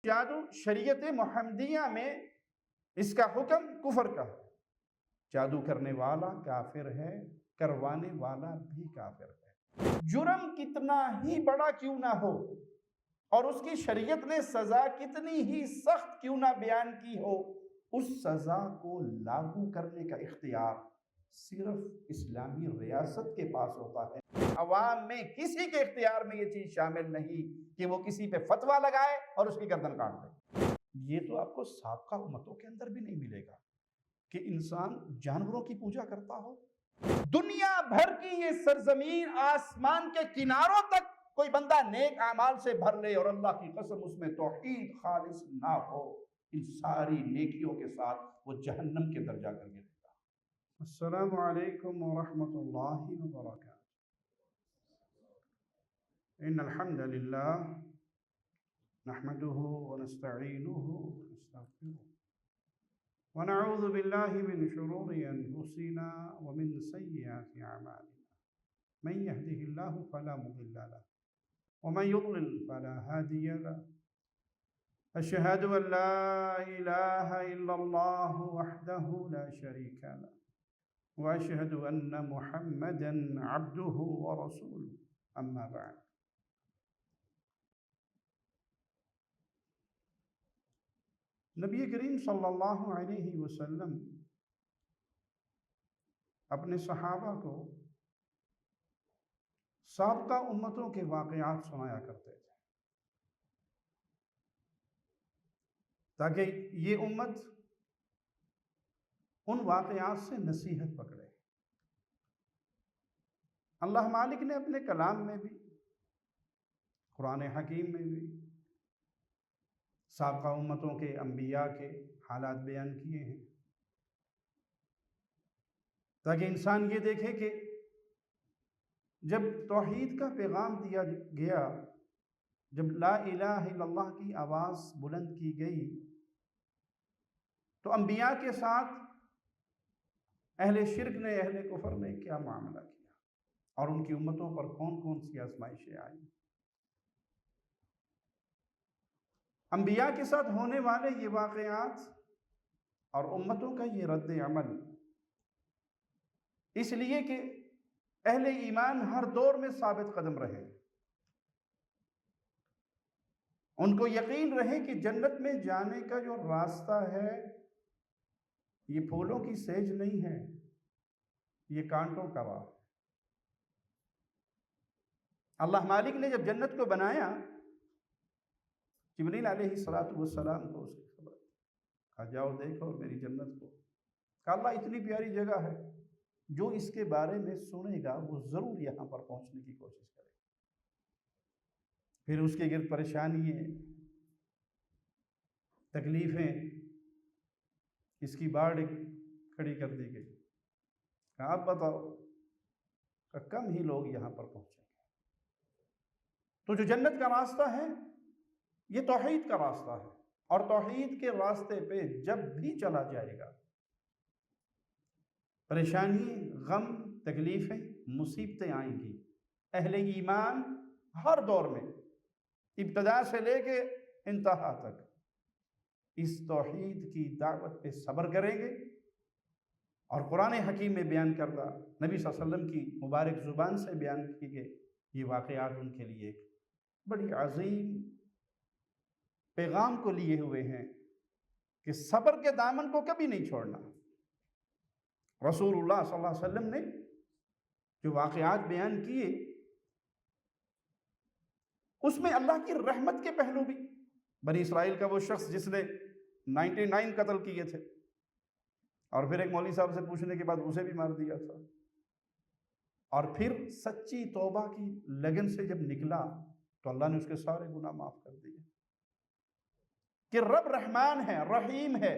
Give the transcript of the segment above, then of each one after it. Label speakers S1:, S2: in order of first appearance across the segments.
S1: جادو شریعت محمدیہ میں اس کا حکم کفر کا ہے۔ جادو کرنے والا کافر ہے، کروانے والا بھی کافر ہے۔ جرم کتنا ہی بڑا کیوں نہ ہو اور اس کی شریعت نے سزا کتنی ہی سخت کیوں نہ بیان کی ہو، اس سزا کو لاگو کرنے کا اختیار صرف اسلامی ریاست کے پاس ہوتا ہے۔ عوام میں کسی کے اختیار میں یہ چیز شامل نہیں کہ وہ کسی پہ فتویٰ لگائے اور اس کی گردن کاٹ دے۔ یہ تو آپ کو سابقہ امتوں کے اندر بھی نہیں ملے گا کہ انسان جانوروں کی پوجا کرتا ہو۔ دنیا بھر کی یہ سرزمین آسمان کے کناروں تک کوئی بندہ نیک اعمال سے بھر لے اور اللہ کی قسم اس میں توحید خالص نہ ہو، ان ساری نیکیوں کے ساتھ وہ جہنم کے در جا کر گرے گا۔ السلام علیکم ورحمۃ اللہ وبرکاتہ۔ ان الحمد للہ نحمده ونستعینه ونستغفره ونعوذ باللہ من شرور انفسنا ومن سیئات اعمالنا من يهده الله فلا مضل له ومن يضلل فلا هادي له أشهد أن لا إله إلا الله وحده لا شريك له وأشهد أن محمدا عبده ورسوله أما بعد۔ نبی کریم صلی اللہ علیہ وسلم اپنے صحابہ کو سابقہ امتوں کے واقعات سنایا کرتے تھے تاکہ یہ امت ان واقعات سے نصیحت پکڑے۔ اللہ مالک نے اپنے کلام میں بھی، قرآن حکیم میں بھی سابقہ امتوں کے انبیاء کے حالات بیان کیے ہیں تاکہ انسان یہ دیکھے کہ جب توحید کا پیغام دیا گیا، جب لا الہ الا اللہ کی آواز بلند کی گئی، تو انبیاء کے ساتھ اہل شرک نے، اہل کفر نے کیا معاملہ کیا اور ان کی امتوں پر کون کون سی آزمائشیں آئیں۔ انبیاء کے ساتھ ہونے والے یہ واقعات اور امتوں کا یہ رد عمل، اس لیے کہ اہل ایمان ہر دور میں ثابت قدم رہے، ان کو یقین رہے کہ جنت میں جانے کا جو راستہ ہے یہ پھولوں کی سیج نہیں ہے، یہ کانٹوں کا راہ ہے۔ اللہ مالک نے جب جنت کو بنایا، جبریل علیہ السلام کو اس کی خبر کہا جاؤ دیکھو میری جنت کو۔ کہا اللہ اتنی پیاری جگہ ہے، جو اس کے بارے میں سنے گا وہ ضرور یہاں پر پہنچنے کی کوشش کرے گا۔ پھر اس کے گرد پریشانیاں، تکلیفیں، اس کی باڑ کھڑی کر دی گئی۔ کہا اب بتاؤ، کہ کم ہی لوگ یہاں پر پہنچیں گے۔ تو جو جنت کا راستہ ہے یہ توحید کا راستہ ہے، اور توحید کے راستے پہ جب بھی چلا جائے گا پریشانی، غم، تکلیفیں، مصیبتیں آئیں گی۔ اہل ایمان ہر دور میں ابتدا سے لے کے انتہا تک اس توحید کی دعوت پہ صبر کریں گے، اور قرآن حکیم میں بیان کردہ، نبی صلی اللہ علیہ وسلم کی مبارک زبان سے بیان کی گئے یہ واقعات ان کے لیے ایک بڑی عظیم پیغام کو لیے ہوئے ہیں کہ صبر کے دامن کو کبھی نہیں چھوڑنا۔ رسول اللہ صلی اللہ علیہ وسلم نے جو واقعات بیان کیے اس میں اللہ کی رحمت کے پہلو بھی، بنی اسرائیل کا وہ شخص جس نے 99 قتل کیے تھے اور پھر ایک مولوی صاحب سے پوچھنے کے بعد اسے بھی مار دیا تھا، اور پھر سچی توبہ کی لگن سے جب نکلا تو اللہ نے اس کے سارے گناہ معاف کر دیے۔ کہ رب رحمان ہے، رحیم ہے،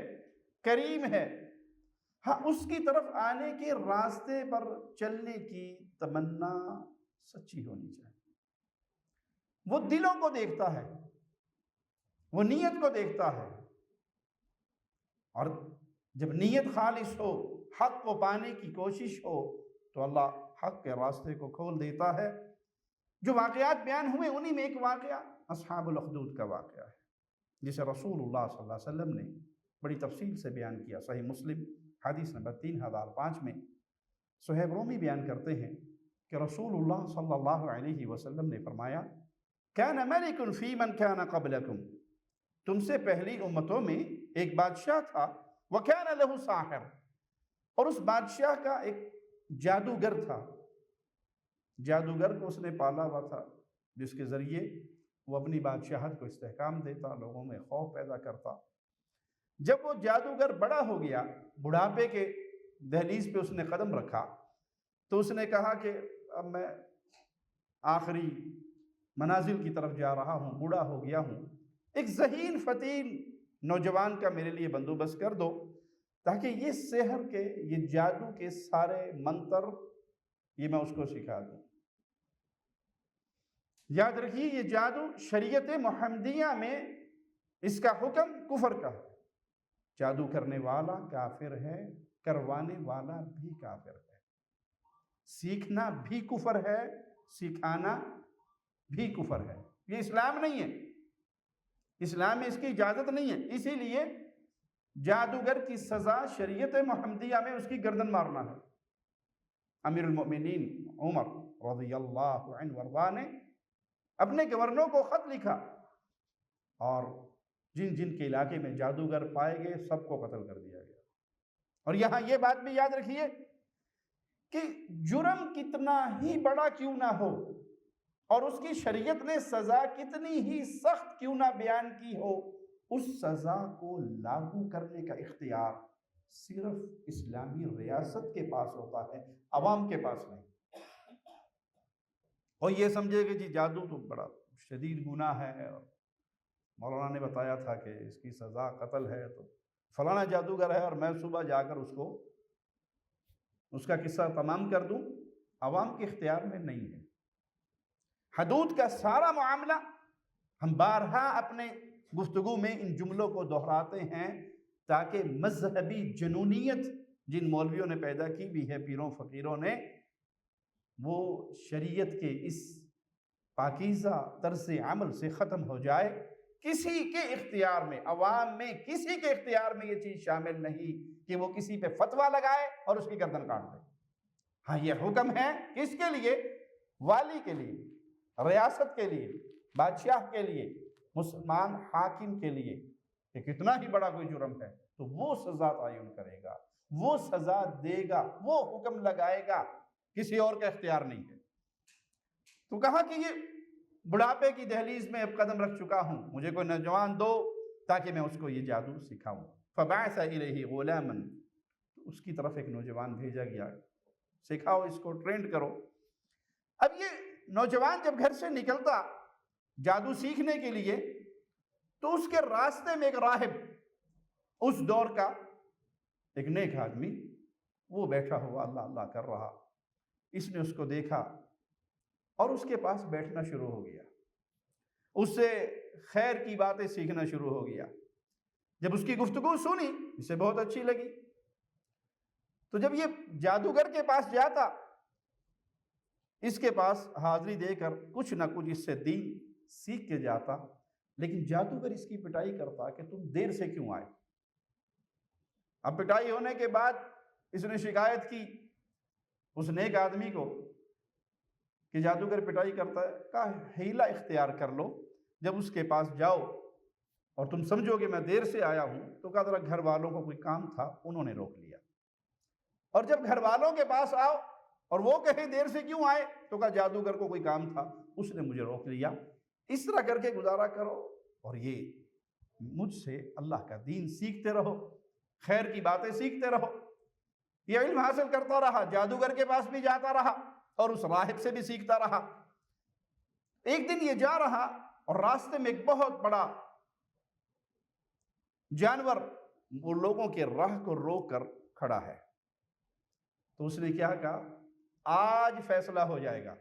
S1: کریم ہے، ہاں اس کی طرف آنے کے راستے پر چلنے کی تمنا سچی ہونی چاہیے۔ وہ دلوں کو دیکھتا ہے، وہ نیت کو دیکھتا ہے، اور جب نیت خالص ہو، حق کو پانے کی کوشش ہو تو اللہ حق کے راستے کو کھول دیتا ہے۔ جو واقعات بیان ہوئے انہی میں ایک واقعہ اصحاب الاخدود کا واقعہ ہے۔ جسے رسول اللہ صلی اللہ علیہ وسلم نے بڑی تفصیل سے بیان کیا۔ صحیح مسلم حدیث نمبر 3005 میں صہیب رومی بیان کرتے ہیں کہ رسول اللہ صلی اللہ علیہ وسلم نے فرمایا، کان ملک فی من کان قبلکم، تم سے پہلی امتوں میں ایک بادشاہ تھا، وکان لہ ساحر، اور اس بادشاہ کا ایک جادوگر تھا، جادوگر کو اس نے پالا ہوا تھا، جس کے ذریعے وہ اپنی بادشاہت کو استحکام دیتا، لوگوں میں خوف پیدا کرتا۔ جب وہ جادوگر بڑا ہو گیا، بڑھاپے کے دہلیز پہ اس نے قدم رکھا، تو اس نے کہا کہ اب میں آخری منازل کی طرف جا رہا ہوں، بوڑھا ہو گیا ہوں، ایک ذہین فتین نوجوان کا میرے لیے بندوبست کر دو تاکہ یہ سحر کے، یہ جادو کے سارے منتر یہ میں اس کو سکھا دوں۔ یاد رکھیے، یہ جادو شریعت محمدیہ میں اس کا حکم کفر کا ہے۔ جادو کرنے والا کافر ہے، کروانے والا بھی کافر ہے۔ سیکھنا بھی کفر ہے، سکھانا بھی کفر ہے۔ یہ اسلام نہیں ہے، اسلام میں اس کی اجازت نہیں ہے۔ اسی لیے جادوگر کی سزا شریعت محمدیہ میں اس کی گردن مارنا ہے۔ امیر المؤمنین عمر رضی اللہ عنہ وارضاہ نے اپنے گورنروں کو خط لکھا اور جن جن کے علاقے میں جادوگر پائے گئے سب کو قتل کر دیا گیا۔ اور یہاں یہ بات بھی یاد رکھیے کہ جرم کتنا ہی بڑا کیوں نہ ہو اور اس کی شریعت نے سزا کتنی ہی سخت کیوں نہ بیان کی ہو، اس سزا کو لاگو کرنے کا اختیار صرف اسلامی ریاست کے پاس ہوتا ہے، عوام کے پاس نہیں۔ اور یہ سمجھے کہ جی جادو تو بڑا شدید گناہ ہے، اور مولانا نے بتایا تھا کہ اس کی سزا قتل ہے، تو فلانا جادوگر ہے اور میں صبح جا کر اس کا قصہ تمام کر دوں، عوام کے اختیار میں نہیں ہے۔ حدود کا سارا معاملہ ہم بارہا اپنے گفتگو میں ان جملوں کو دہراتے ہیں تاکہ مذہبی جنونیت جن مولویوں نے پیدا کی بھی ہے، پیروں فقیروں نے، وہ شریعت کے اس پاکیزہ طرز عمل سے ختم ہو جائے۔ کسی کے اختیار میں، عوام میں کسی کے اختیار میں یہ چیز شامل نہیں کہ وہ کسی پہ فتویٰ لگائے اور اس کی گردن کاٹ دے۔ ہاں، یہ حکم ہے کس کے لیے؟ والی کے لیے، ریاست کے لیے، بادشاہ کے لیے، مسلمان حاکم کے لیے کہ کتنا ہی بڑا کوئی جرم ہے تو وہ سزا تعین کرے گا، وہ سزا دے گا، وہ حکم لگائے گا، کسی اور کا اختیار نہیں ہے۔ تو کہا کہ یہ بڑھاپے کی دہلیز میں اب قدم رکھ چکا ہوں، مجھے کوئی نوجوان دو تاکہ میں اس کو یہ جادو سکھاؤں۔ فبعث الیہ غلاما، اس کی طرف ایک نوجوان بھیجا گیا، سکھاؤ اس کو، ٹرینڈ کرو۔ اب یہ نوجوان جب گھر سے نکلتا جادو سیکھنے کے لیے تو اس کے راستے میں ایک راہب، اس دور کا ایک نیک آدمی، وہ بیٹھا ہوا اللہ اللہ کر رہا، اس نے اس کو دیکھا اور اس کے پاس بیٹھنا شروع ہو گیا، اس سے خیر کی باتیں سیکھنا شروع ہو گیا۔ جب اس کی گفتگو سنی، اسے بہت اچھی لگی، تو جب یہ جادوگر کے پاس جاتا، اس کے پاس حاضری دے کر کچھ نہ کچھ اس سے دین سیکھ کے جاتا، لیکن جادوگر اس کی پٹائی کرتا کہ تم دیر سے کیوں آئے۔ اب پٹائی ہونے کے بعد اس نے شکایت کی اس نیک آدمی کو کہ جادوگر پٹائی کرتا ہے، کہا حیلہ اختیار کر لو، جب اس کے پاس جاؤ اور تم سمجھو کہ میں دیر سے آیا ہوں، تو کہا ذرا گھر والوں کو کوئی کام تھا، انہوں نے روک لیا، اور جب گھر والوں کے پاس آؤ اور وہ کہیں دیر سے کیوں آئے، تو کہا جادوگر کو کوئی کام تھا، اس نے مجھے روک لیا۔ اس طرح کر کے گزارا کرو اور یہ مجھ سے اللہ کا دین سیکھتے رہو، خیر کی باتیں سیکھتے رہو۔ یہ علم حاصل کرتا رہا، جادوگر کے پاس بھی جاتا رہا اور اس راہب سے بھی سیکھتا رہا۔ ایک دن یہ جا رہا اور راستے میں ایک بہت بڑا جانور وہ لوگوں کے راہ کو روک کر کھڑا ہے، تو اس نے کیا کہا، آج فیصلہ ہو جائے گا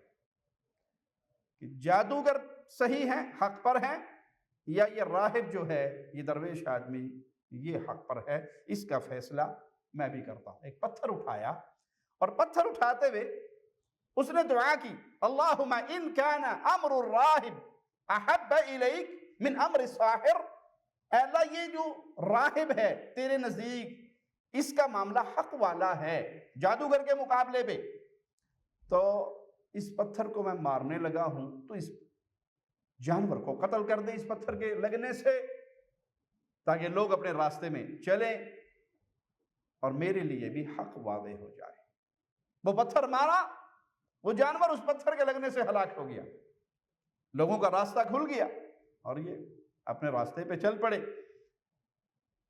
S1: کہ جادوگر صحیح ہیں، حق پر ہیں، یا یہ راہب جو ہے، یہ درویش آدمی یہ حق پر ہے، اس کا فیصلہ میں بھی کرتا ہوں۔ ایک پتھر اٹھایا اور پتھر اٹھاتے ہوئے اس نے دعا کی، اللہم ان کان امر الراہب احب الیک من امر الساحر، اے اللہ یہ جو راہب ہے تیرے نزدیک اس کا معاملہ حق والا ہے جادوگر کے مقابلے پہ، تو اس پتھر کو میں مارنے لگا ہوں، تو اس جانور کو قتل کر دے اس پتھر کے لگنے سے، تاکہ لوگ اپنے راستے میں چلیں اور میرے لیے بھی حق واضح ہو جائے۔ وہ پتھر مارا، وہ جانور اس پتھر کے لگنے سے ہلاک ہو گیا، لوگوں کا راستہ کھل گیا اور یہ اپنے راستے پہ چل پڑے۔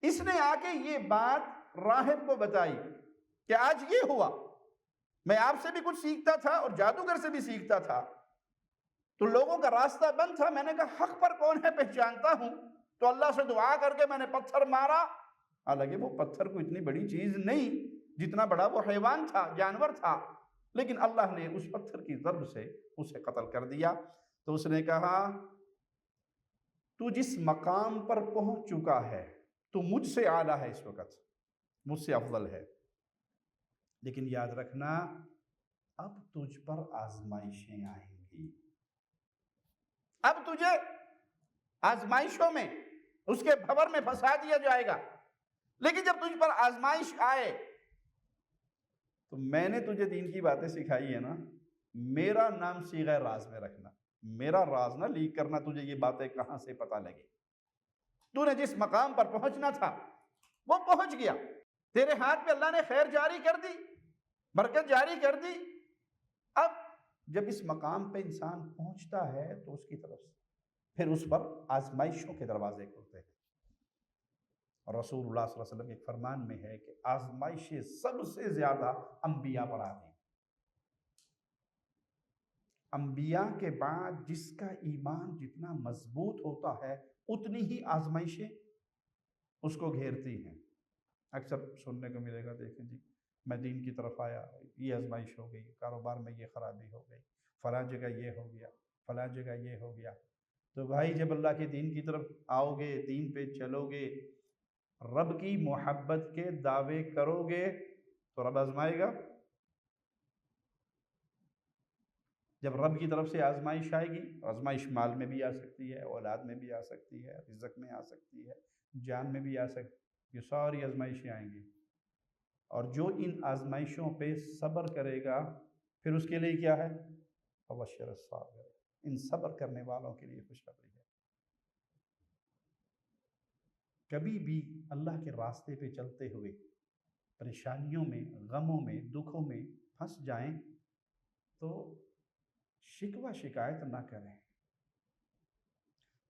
S1: اس نے آ کے یہ بات راہب کو بتائی کہ آج یہ ہوا، میں آپ سے بھی کچھ سیکھتا تھا اور جادوگر سے بھی سیکھتا تھا، تو لوگوں کا راستہ بند تھا، میں نے کہا حق پر کون ہے پہچانتا ہوں، تو اللہ سے دعا کر کے میں نے پتھر مارا، حالانکہ وہ پتھر کو اتنی بڑی چیز نہیں جتنا بڑا وہ حیوان تھا، جانور تھا، لیکن اللہ نے اس پتھر کی ضرب سے اسے قتل کر دیا۔ تو اس نے کہا تو جس مقام پر پہنچ چکا ہے تو مجھ سے اعلیٰ ہے، اس وقت مجھ سے افضل ہے، لیکن یاد رکھنا اب تجھ پر آزمائشیں آئیں گی، اب تجھے آزمائشوں میں اس کے بھور میں پھنسا دیا جائے گا، لیکن جب تجھ پر آزمائش آئے تو میں نے تجھے دین کی باتیں سکھائی ہے نا، میرا نام صیغہ راز میں رکھنا، میرا راز نہ لیک کرنا، تجھے یہ باتیں کہاں سے پتہ لگے، تو نے جس مقام پر پہنچنا تھا وہ پہنچ گیا، تیرے ہاتھ پہ اللہ نے خیر جاری کر دی، برکت جاری کر دی۔ اب جب اس مقام پہ انسان پہنچتا ہے تو اس کی طرف سے پھر اس پر آزمائشوں کے دروازے کھلتے ہیں، اور رسول اللہ صلی اللہ علیہ وسلم ایک فرمان میں ہے کہ آزمائشیں سب سے زیادہ انبیاء پر آتی ہیں، انبیاء کے بعد جس کا ایمان جتنا مضبوط ہوتا ہے اتنی ہی آزمائشیں اس کو گھیرتی ہیں۔ اکثر سننے کو ملے گا، دیکھیں جی میں دین کی طرف آیا، یہ آزمائش ہو گئی، کاروبار میں یہ خرابی ہو گئی، فلاں جگہ یہ ہو گیا، فلاں جگہ یہ ہو گیا۔ تو بھائی جب اللہ کے دین کی طرف آؤ گے، دین پہ چلو گے، رب کی محبت کے دعوے کرو گے تو رب آزمائے گا۔ جب رب کی طرف سے آزمائش آئے گی، آزمائش مال میں بھی آ سکتی ہے، اولاد میں بھی آ سکتی ہے، رزق میں آ سکتی ہے، جان میں بھی آ سکتی ہے، یہ ساری آزمائشیں آئیں گی، اور جو ان آزمائشوں پہ صبر کرے گا پھر اس کے لیے کیا ہے؟ فبشر الصابرین، ان صبر کرنے والوں کے لیے خوشخبری ہے۔ کبھی بھی اللہ کے راستے پہ چلتے ہوئے پریشانیوں میں، غموں میں، دکھوں میں پھنس جائیں تو شکوہ شکایت نہ کریں،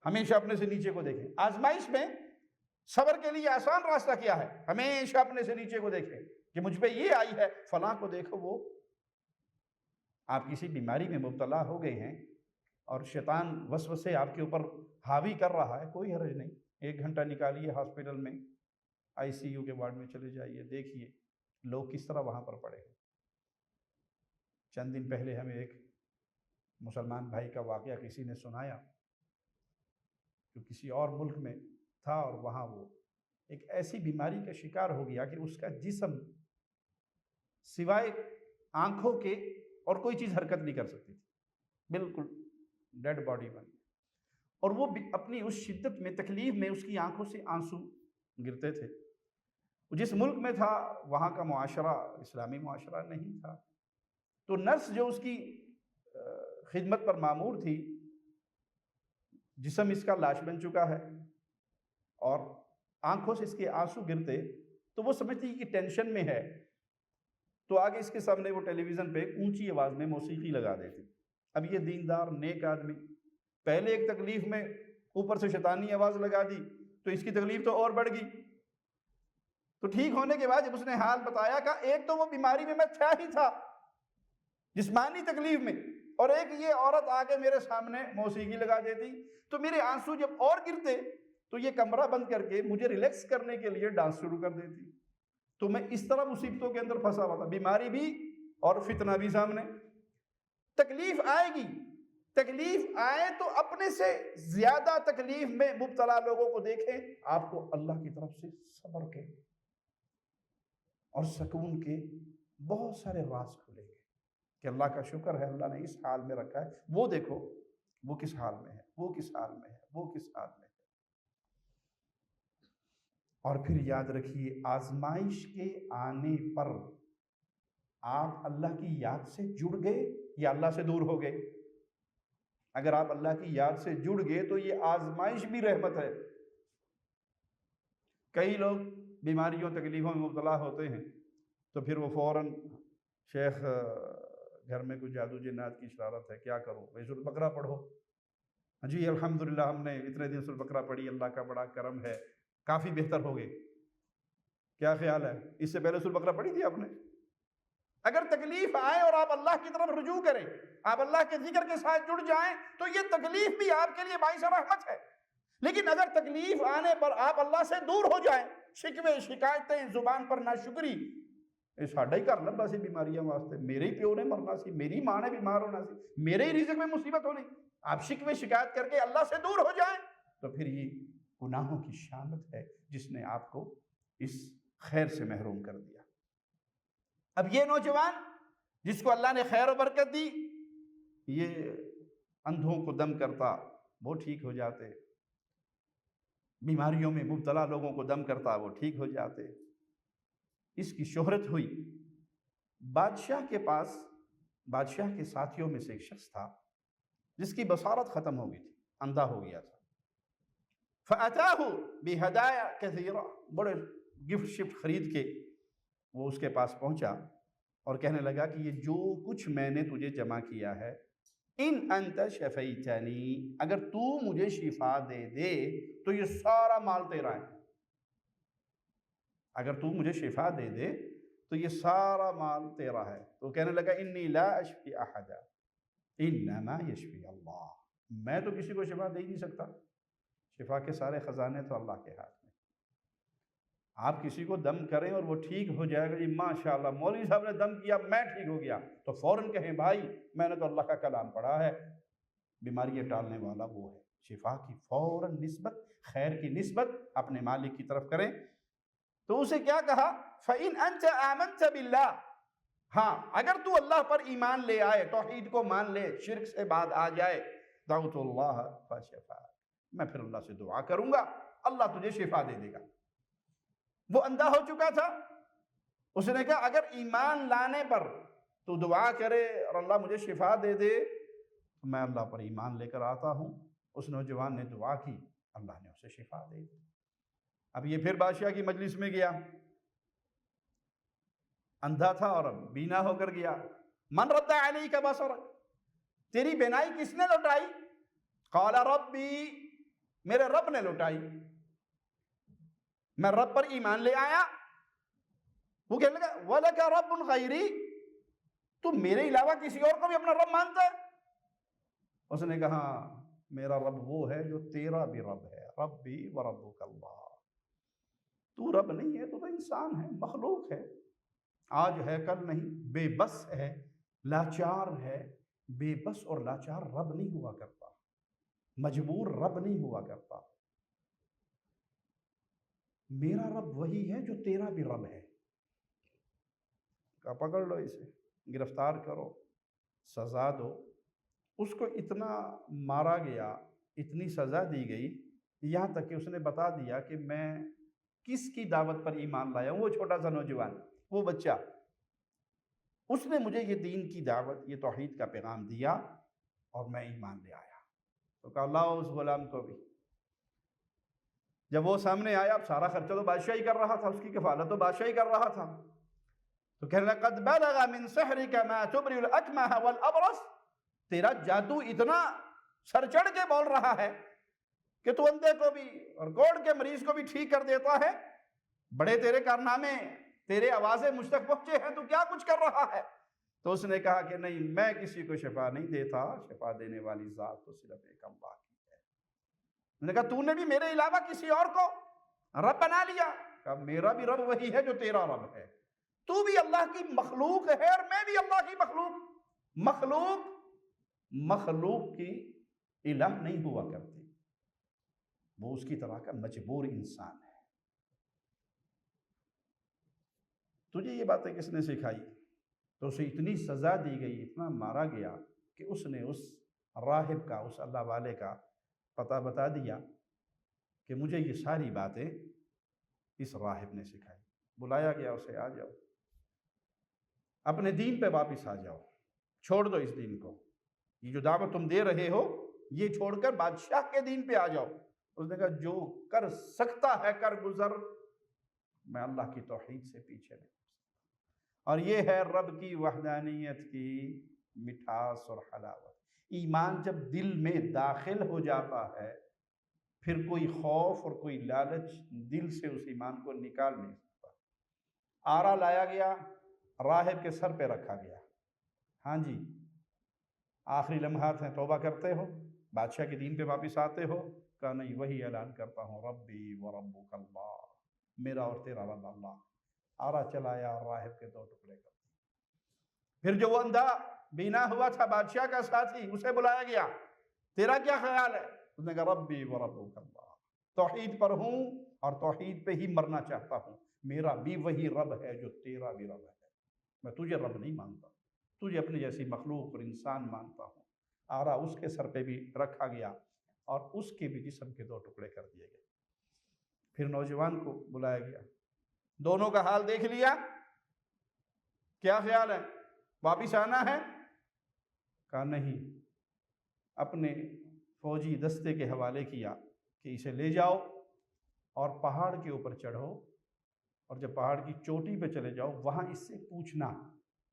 S1: ہمیشہ اپنے سے نیچے کو دیکھیں۔ آزمائش میں صبر کے لیے آسان راستہ کیا ہے؟ ہمیشہ اپنے سے نیچے کو دیکھیں کہ مجھ پہ یہ آئی ہے، فلاں کو دیکھو، وہ آپ کسی بیماری میں مبتلا ہو گئے ہیں اور شیطان وسوسے آپ کے اوپر حاوی کر رہا ہے، کوئی حرج نہیں، 1 گھنٹہ نکالیے ہاسپٹل میں، آئی سی یو کے وارڈ میں چلے جائیے، دیکھیے لوگ کس طرح وہاں پر پڑے ہیں۔ چند دن پہلے ہمیں ایک مسلمان بھائی کا واقعہ کسی نے سنایا، جو کسی اور ملک میں تھا اور وہاں وہ ایک ایسی بیماری کا شکار ہو گیا کہ اس کا جسم سوائے آنکھوں کے اور کوئی چیز حرکت نہیں کر سکتی تھی، بالکل ڈیڈ باڈی بن گئی، اور وہ اپنی اس شدت میں، تکلیف میں، اس کی آنکھوں سے آنسو گرتے تھے۔ جس ملک میں تھا وہاں کا معاشرہ اسلامی معاشرہ نہیں تھا، تو نرس جو اس کی خدمت پر مامور تھی، جسم اس کا لاش بن چکا ہے اور آنکھوں سے اس کے آنسو گرتے، تو وہ سمجھتی کہ ٹینشن میں ہے، تو آگے اس کے سامنے وہ ٹیلی ویژن پہ اونچی آواز میں موسیقی لگا دیتی۔ اب یہ دیندار نیک آدمی پہلے ایک تکلیف میں اوپر سے شیطانی آواز لگا دی تو اس کی تکلیف تو اور بڑھ گئی۔ تو ٹھیک ہونے کے بعد جب اس نے حال بتایا کہ ایک تو وہ بیماری میں تھا ہی تھا، جسمانی تکلیف میں، اور ایک یہ عورت آگے میرے سامنے موسیقی لگا دیتی، تو میرے آنسو جب اور گرتے تو یہ کمرہ بند کر کے مجھے ریلیکس کرنے کے لیے ڈانس شروع کر دیتی۔ تو میں اس طرح مصیبتوں کے اندر پھنسا ہوا تھا، بیماری بھی اور فتنہ بھی سامنے۔ تکلیف آئے گی، تکلیف آئے تو اپنے سے زیادہ تکلیف میں مبتلا لوگوں کو دیکھیں، آپ کو اللہ کی طرف سے صبر کے اور سکون کے بہت سارے راز کھلیں گے کہ اللہ کا شکر ہے اللہ نے اس حال میں رکھا ہے، وہ دیکھو وہ کس حال میں ہے، وہ کس حال میں ہے، وہ کس حال میں ہے۔ اور پھر یاد رکھیے آزمائش کے آنے پر آپ اللہ کی یاد سے جڑ گئے یا اللہ سے دور ہو گئے؟ اگر آپ اللہ کی یاد سے جڑ گئے تو یہ آزمائش بھی رحمت ہے۔ کئی لوگ بیماریوں تکلیفوں میں مبتلا ہوتے ہیں تو پھر وہ فوراً شیخ گھر میں کوئی جادو جنات کی شرارت ہے، کیا کروں؟ سورۃ البقرہ پڑھو۔ جی الحمدللہ ہم نے اتنے دن سورۃ البقرہ پڑھی، اللہ کا بڑا کرم ہے، کافی بہتر ہو گئے۔ کیا خیال ہے؟ اس سے پہلے سورۃ البقرہ پڑھی تھی آپ نے؟ اگر تکلیف آئے اور آپ اللہ کی طرف رجوع کریں، آپ اللہ کے ذکر کے ساتھ جڑ جائیں تو یہ تکلیف بھی آپ کے لیے باعث رحمت ہے۔ لیکن اگر تکلیف آنے پر آپ اللہ سے دور ہو جائیں، شکوے شکایتیں، زبان پر ناشکری، یہ ساڈا ہی گھر لبا سی بیماریاں واسطے، میرے ہی پیو نے مرنا سی، میری ماں نے بیمار ہونا سی، میرے ہی رزق میں مصیبت ہونی، آپ شکوے شکایت کر کے اللہ سے دور ہو جائیں تو پھر یہ گناہوں کی شامت ہے جس نے آپ کو اس خیر سے محروم کر دیا۔ اب یہ نوجوان جس کو اللہ نے خیر و برکت دی، یہ اندھوں کو دم کرتا وہ ٹھیک ہو جاتے، بیماریوں میں مبتلا لوگوں کو دم کرتا وہ ٹھیک ہو جاتے۔ اس کی شہرت ہوئی۔ بادشاہ کے پاس، بادشاہ کے ساتھیوں میں سے ایک شخص تھا جس کی بصارت ختم ہو گئی تھی، اندھا ہو گیا تھا۔ فَأَتَاهُ بِهَدَايَا كَثِيرًا، بڑے گفٹ شفٹ خرید کے وہ اس کے پاس پہنچا اور کہنے لگا کہ یہ جو کچھ میں نے تجھے جمع کیا ہے، ان انت شفیتنی، اگر تو مجھے شفا دے دے تو یہ سارا مال تیرا ہے۔ اگر تو مجھے شفا دے دے تو یہ سارا مال تیرا ہے۔ تو کہنے لگا انی لا اشفی احدا انما یشفی اللہ، میں تو کسی کو شفا دے ہی نہیں سکتا، شفا کے سارے خزانے تو اللہ کے ہاتھ میں۔ آپ کسی کو دم کریں اور وہ ٹھیک ہو جائے گا، جی ماشاءاللہ مولوی صاحب نے دم کیا میں ٹھیک ہو گیا، تو فوراً کہیں بھائی میں نے تو اللہ کا کلام پڑھا ہے، بیماریاں ٹالنے والا وہ ہے۔ شفا کی فوراً نسبت، خیر کی نسبت اپنے مالک کی طرف کریں۔ تو اسے کیا کہا؟ فَإِنْ أَنْتَ آمَنْتَ بِاللَّهِ، ہاں اگر تو اللہ پر ایمان لے آئے، توحید کو مان لے، شرک سے بعد آ جائے، دعوت اللہ فشفا، میں پھر اللہ سے دعا کروں گا، اللہ تجھے شفا دے دے گا۔ وہ اندھا ہو چکا تھا، اس نے کہا اگر ایمان لانے پر تو دعا کرے اور اللہ مجھے شفا دے دے تو میں اللہ پر ایمان لے کر آتا ہوں۔ اس نوجوان نے دعا کی، اللہ نے اسے شفا دے دی۔ اب یہ پھر بادشاہ کی مجلس میں گیا، اندھا تھا اور اب بینا ہو کر گیا۔ من رد علیک بصرک، تیری بینائی کس نے لوٹائی؟ قال ربی، میرے رب نے لوٹائی، میں رب پر ایمان لے آیا۔ وہ کہنے لگا وَلَكَ رَبٌ غَيْرِي، تو میرے علاوہ کسی اور کو بھی اپنا رب مانتا ہے؟ اس نے کہا میرا رب وہ ہے جو تیرا بھی رب ہے، ربی وربک اللہ، تو رب نہیں ہے، تو انسان ہے، مخلوق ہے، آج ہے کل نہیں، بے بس ہے، لاچار ہے۔ بے بس اور لاچار رب نہیں ہوا کرتا، مجبور رب نہیں ہوا کرتا۔ میرا رب وہی ہے جو تیرا بھی رب ہے۔ پکڑ لو اسے، گرفتار کرو، سزا دو۔ اس کو اتنا مارا گیا، اتنی سزا دی گئی، یہاں تک کہ اس نے بتا دیا کہ میں کس کی دعوت پر ایمان لایا ہوں۔ وہ چھوٹا سا نوجوان، وہ بچہ، اس نے مجھے یہ دین کی دعوت، یہ توحید کا پیغام دیا اور میں ایمان لے آیا۔ تو کہا اللہ اس غلام کو بھی۔ جب وہ سامنے آیا، اب سارا خرچہ تو بادشاہ ہی کر رہا تھا، اس کی کفالت تو بادشاہ ہی کر رہا تھا، تو کہنے لگا قد بلغ من سحرك ما تبرئ الاکمہ والابرص، تیرا جادو اتنا سر چڑھ کے بول رہا ہے کہ تو اندھے کو بھی اور گوڑ کے مریض کو بھی ٹھیک کر دیتا ہے، بڑے تیرے کارنامے، تیرے آوازیں مجھ تک پہنچے ہیں، تو کیا کچھ کر رہا ہے؟ تو اس نے کہا کہ نہیں، میں کسی کو شفا نہیں دیتا، شفا دینے والی ذات تو صرف ایک اللہ کی ہے۔ اس نے کہا تو نے بھی میرے علاوہ کسی اور کو رب بنا لیا؟ کہا میرا بھی رب وہی ہے جو تیرا رب ہے، تو بھی اللہ کی مخلوق ہے اور میں بھی اللہ کی مخلوق۔ مخلوق کی الہ نہیں ہوا کرتی، وہ اس کی طرح کا مجبور انسان ہے۔ تجھے یہ باتیں کس نے سکھائی؟ تو اسے اتنی سزا دی گئی، اتنا مارا گیا کہ اس نے اس راہب کا، اس اللہ والے کا پتہ بتا دیا کہ مجھے یہ ساری باتیں اس راہب نے سکھائی۔ بلایا گیا اسے، آ جاؤ، اپنے دین پہ واپس آ جاؤ، چھوڑ دو اس دین کو، یہ جو دعوت تم دے رہے ہو یہ چھوڑ کر بادشاہ کے دین پہ آ جاؤ۔ اس نے کہا جو کر سکتا ہے کر گزر، میں اللہ کی توحید سے پیچھے نہیں۔ اور یہ ہے رب کی وحدانیت کی مٹھاس اور حلاوت۔ ایمان جب دل میں داخل ہو جاتا ہے پھر کوئی خوف اور کوئی لالچ دل سے اس ایمان کو نکال نہیں سکتا۔ آرا لایا گیا، راہب کے سر پہ رکھا گیا۔ ہاں جی، آخری لمحات ہیں، توبہ کرتے ہو، بادشاہ کے دین پہ واپس آتے ہو؟ کہا نہیں، وہی اعلان کرتا ہوں، ربی و ربک اللہ، میرا اور تیرا رب اللہ۔ آرا چلایا اور راہب کے 2 ٹکڑے کر دیے۔ پھر جو وہ اندھا بینا ہوا تھا بادشاہ کا ساتھی، اسے بلایا گیا، تیرا کیا خیال ہے؟ اس نے کہا ربی و ربک اللہ، توحید پر ہوں اور توحید پہ ہی مرنا چاہتا ہوں، میرا بھی وہی رب ہے جو تیرا بھی رب ہے، میں تجھے رب نہیں مانتا، تجھے اپنی جیسی مخلوق اور انسان مانتا ہوں۔ آرا اس کے سر پہ بھی رکھا گیا اور اس کے بھی جسم کے 2 ٹکڑے کر دیے گئے۔ پھر نوجوان کو بلایا گیا، دونوں کا حال دیکھ لیا، کیا خیال ہے، واپس آنا ہے؟ کہا نہیں، اپنے فوجی دستے کے حوالے کیا کہ اسے لے جاؤ اور پہاڑ کے اوپر چڑھو، اور جب پہاڑ کی چوٹی پہ چلے جاؤ وہاں اس سے پوچھنا،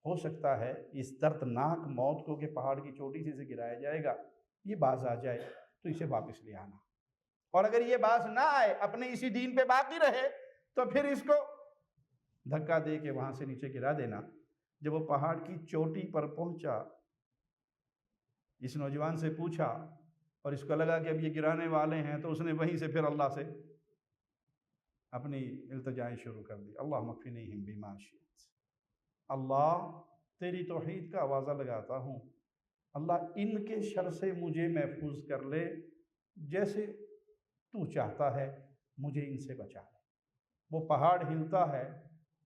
S1: ہو سکتا ہے اس دردناک موت کو کہ پہاڑ کی چوٹی سے گرایا جائے گا یہ باز آ جائے تو اسے واپس لے آنا، اور اگر یہ باز نہ آئے، اپنے اسی دین پہ باقی رہے، تو پھر اس کو دھکا دے کے وہاں سے نیچے گرا دینا۔ جب وہ پہاڑ کی چوٹی پر پہنچا، اس نوجوان سے پوچھا اور اس کو لگا کہ اب یہ گرانے والے ہیں، تو اس نے وہیں سے پھر اللہ سے اپنی التجائیں شروع کر دی، اللہم اکفنیہم بما شئت، اللہ تیری توحید کا آوازہ لگاتا ہوں، اللہ ان کے شر سے مجھے محفوظ کر لے، جیسے تو چاہتا ہے مجھے ان سے بچا لے۔ وہ پہاڑ ہلتا ہے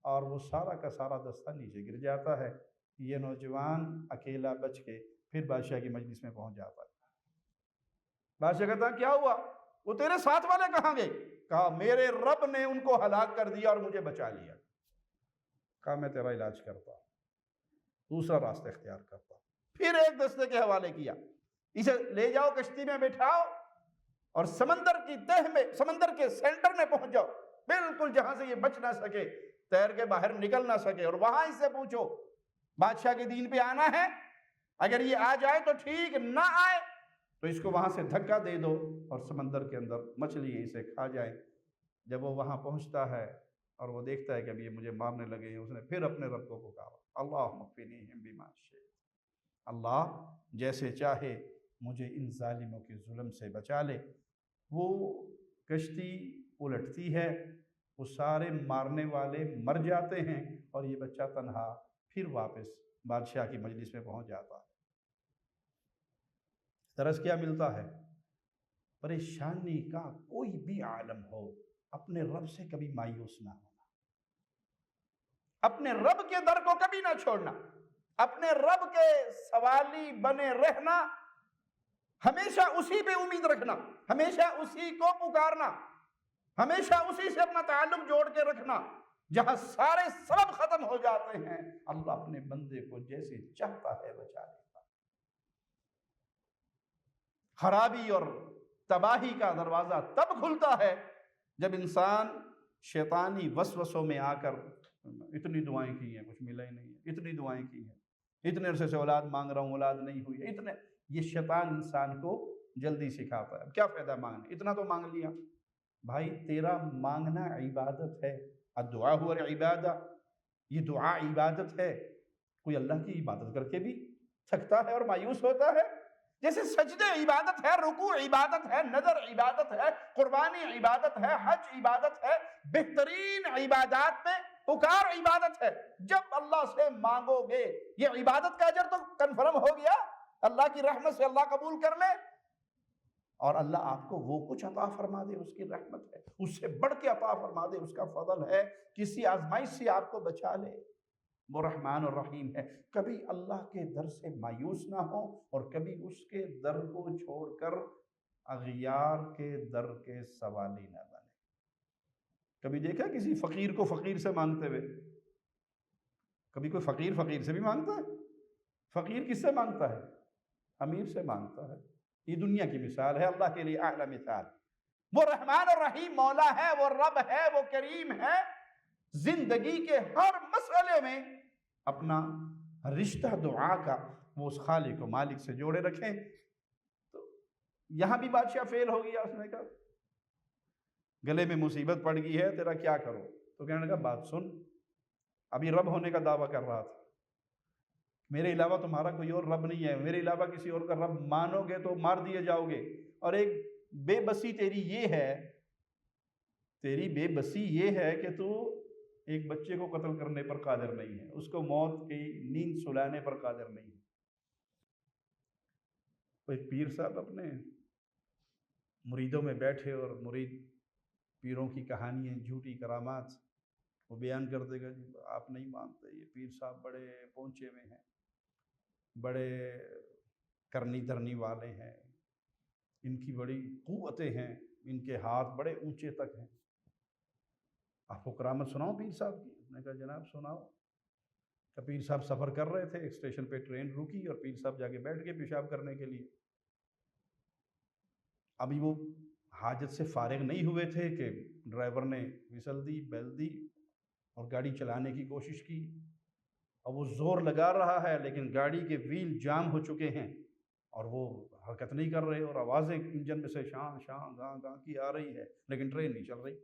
S1: اور وہ سارا کا سارا دستہ نیچے گر جاتا ہے۔ یہ نوجوان اکیلا بچ کے پھر بادشاہ کی مجلس میں پہنچ جاتا ہے۔ بادشاہ کہتا ہے کیا ہوا؟ وہ تیرے ساتھ والے کہاں گئے؟ کہا میرے رب نے ان کو ہلاک کر دیا اور مجھے بچا لیا۔ کہا میں تیرا علاج کرتا ہوں، دوسرا راستہ اختیار کرتا ہوں۔ پھر ایک دستے کے حوالے کیا، اسے لے جاؤ، کشتی میں بٹھاؤ اور سمندر کی تہ میں، سمندر کے سینٹر میں پہنچ جاؤ، بالکل جہاں سے یہ بچ نہ سکے، تیر کے باہر نکل نہ سکے، اور وہاں اس سے پوچھو بادشاہ کے دین پہ آنا ہے، اگر یہ آ جائے تو ٹھیک، نہ آئے تو اس کو وہاں سے دھکا دے دو اور سمندر کے اندر مچھلی اسے کھا جائے۔ جب وہ وہاں پہنچتا ہے اور وہ دیکھتا ہے کہ اب یہ مجھے مارنے لگے ہیں، اس نے پھر اپنے رب کو پکارا، اللہم اکفنیہم بما شئت، اللہ جیسے چاہے مجھے ان ظالموں کے ظلم سے بچا لے۔ وہ کشتی الٹتی ہے، وہ سارے مارنے والے مر جاتے ہیں اور یہ بچہ تنہا پھر واپس بادشاہ کی مجلس میں پہنچ جاتا ہے۔ درس کیا ملتا ہے؟ پریشانی کا کوئی بھی عالم ہو، اپنے رب سے کبھی مایوس نہ ہونا، اپنے رب کے در کو کبھی نہ چھوڑنا، اپنے رب کے سوالی بنے رہنا، ہمیشہ اسی پہ امید رکھنا، ہمیشہ اسی کو پکارنا، ہمیشہ اسی سے اپنا تعلق جوڑ کے رکھنا۔ جہاں سارے سبب ختم ہو جاتے ہیں اللہ اپنے بندے کو جیسے چاہتا ہے بچا لیتا ہے۔ خرابی اور تباہی کا دروازہ تب کھلتا ہے جب انسان شیطانی وسوسوں میں آ کر اتنی دعائیں کی ہیں کچھ ملا ہی نہیں ہے، اتنی دعائیں کی ہیں، اتنے عرصے سے اولاد مانگ رہا ہوں اولاد نہیں ہوئی، اتنے، یہ شیطان انسان کو جلدی سکھاتا ہے، کیا فائدہ مانگنے، اتنا تو مانگ لیا۔ بھائی تیرا مانگنا عبادت ہے، الدعاء هو العبادہ، یہ دعا عبادت ہے۔ کوئی اللہ کی عبادت کر کے بھی تھکتا ہے اور مایوس ہوتا ہے؟ جیسے سجدے عبادت ہے، رکوع عبادت ہے، نظر عبادت ہے، قربانی عبادت ہے، حج عبادت ہے، بہترین عبادات میں پکار عبادت ہے۔ جب اللہ سے مانگو گے یہ عبادت کا اجر تو کنفرم ہو گیا، اللہ کی رحمت سے اللہ قبول کر لے، اور اللہ آپ کو وہ کچھ عطا فرما دے، اس کی رحمت ہے، اس سے بڑھ کے عطا فرما دے، اس کا فضل ہے، کسی آزمائش سے آپ کو بچا لے، وہ رحمان اور رحیم ہے۔ کبھی اللہ کے در سے مایوس نہ ہو اور کبھی اس کے در کو چھوڑ کر اغیار کے در کے سوالی نہ بنے۔ کبھی دیکھا کسی فقیر کو فقیر سے مانگتے ہوئے؟ کبھی کوئی فقیر فقیر سے بھی مانگتا ہے؟ فقیر کس سے مانگتا ہے؟ امیر سے مانگتا ہے۔ یہ دنیا کی مثال ہے، اللہ کے لیے اعلیٰ مثال۔ وہ رحمان اور رحیم مولا ہے، وہ رب ہے، وہ کریم ہے، زندگی کے ہر مسئلے میں اپنا رشتہ دعا کا وہ اس خالق و مالک سے جوڑے رکھیں۔ تو یہاں بھی بادشاہ فیل ہو گیا، اس نے کہا گلے میں مصیبت پڑ گئی ہے، تیرا کیا کرو؟ تو کہنے لگا بات سن، ابھی رب ہونے کا دعویٰ کر رہا تھا، میرے علاوہ تمہارا کوئی اور رب نہیں ہے، میرے علاوہ کسی اور کا رب مانو گے تو مار دیے جاؤ گے، اور ایک بے بسی تیری یہ ہے، تیری بے بسی یہ ہے کہ تو ایک بچے کو قتل کرنے پر قادر نہیں ہے، اس کو موت کی نیند سلانے پر قادر نہیں ہے۔ ایک پیر صاحب اپنے مریدوں میں بیٹھے اور مرید پیروں کی کہانیاں، جھوٹی کرامات وہ بیان کر دے گا، جی آپ نہیں مانتے، یہ پیر صاحب بڑے پہنچے ہوئے ہیں، بڑے کرنی دھرنی والے ہیں، ان کی بڑی قوتیں ہیں، ان کے ہاتھ بڑے اونچے تک ہیں، آپ کو کرامت سناؤ پیر صاحب کی؟ اس نے کہا جناب سناؤ۔ تو پیر صاحب سفر کر رہے تھے، ایک اسٹیشن پہ ٹرین رکی اور پیر صاحب جا کے بیٹھ گئے پیشاب کرنے کے لیے۔ ابھی وہ حاجت سے فارغ نہیں ہوئے تھے کہ ڈرائیور نے وسل دی، بیل دی اور گاڑی چلانے کی کوشش کی، اور وہ زور لگا رہا ہے لیکن گاڑی کے ویل جام ہو چکے ہیں اور وہ حرکت نہیں کر رہے، اور آوازیں انجن میں سے شان شان گاں گاں کی آ رہی ہے لیکن ٹرین نہیں چل رہی۔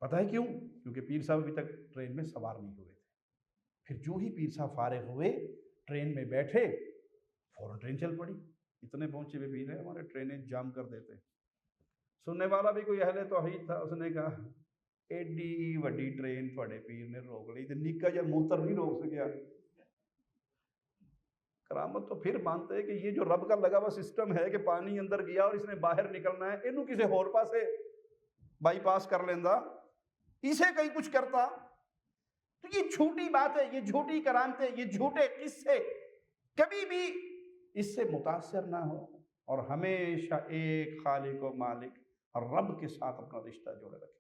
S1: پتہ ہے کیوں؟ کیونکہ پیر صاحب ابھی تک ٹرین میں سوار نہیں ہوئے تھے۔ پھر جو ہی پیر صاحب فارغ ہوئے، ٹرین میں بیٹھے، فوراً ٹرین چل پڑی۔ اتنے پہنچے ہوئے پیر ہیں، ہمارے ٹرینیں جام کر دیتے۔ سننے والا بھی کوئی اہل توحید تھا، اس نے کہا ایڈی وڈی ٹرین تھوڑے پیر نے روک لی تے نکا جا موتر نہیں روک سکیا۔ کرامت تو پھر مانتے ہیں کہ یہ جو رب کا لگا ہوا سسٹم ہے کہ پانی اندر گیا اور اس نے باہر نکلنا ہے، اینو کسے ہور پاسے بائی پاس کر لیندا، اسے کہیں کچھ کرتا۔ تو یہ جھوٹی بات ہے، یہ جھوٹی کرامتیں، یہ جھوٹے قصے، کبھی بھی اس سے متاثر نہ ہو اور ہمیشہ ایک خالق و مالک اور رب کے ساتھ اپنا رشتہ جوڑے رکھیں۔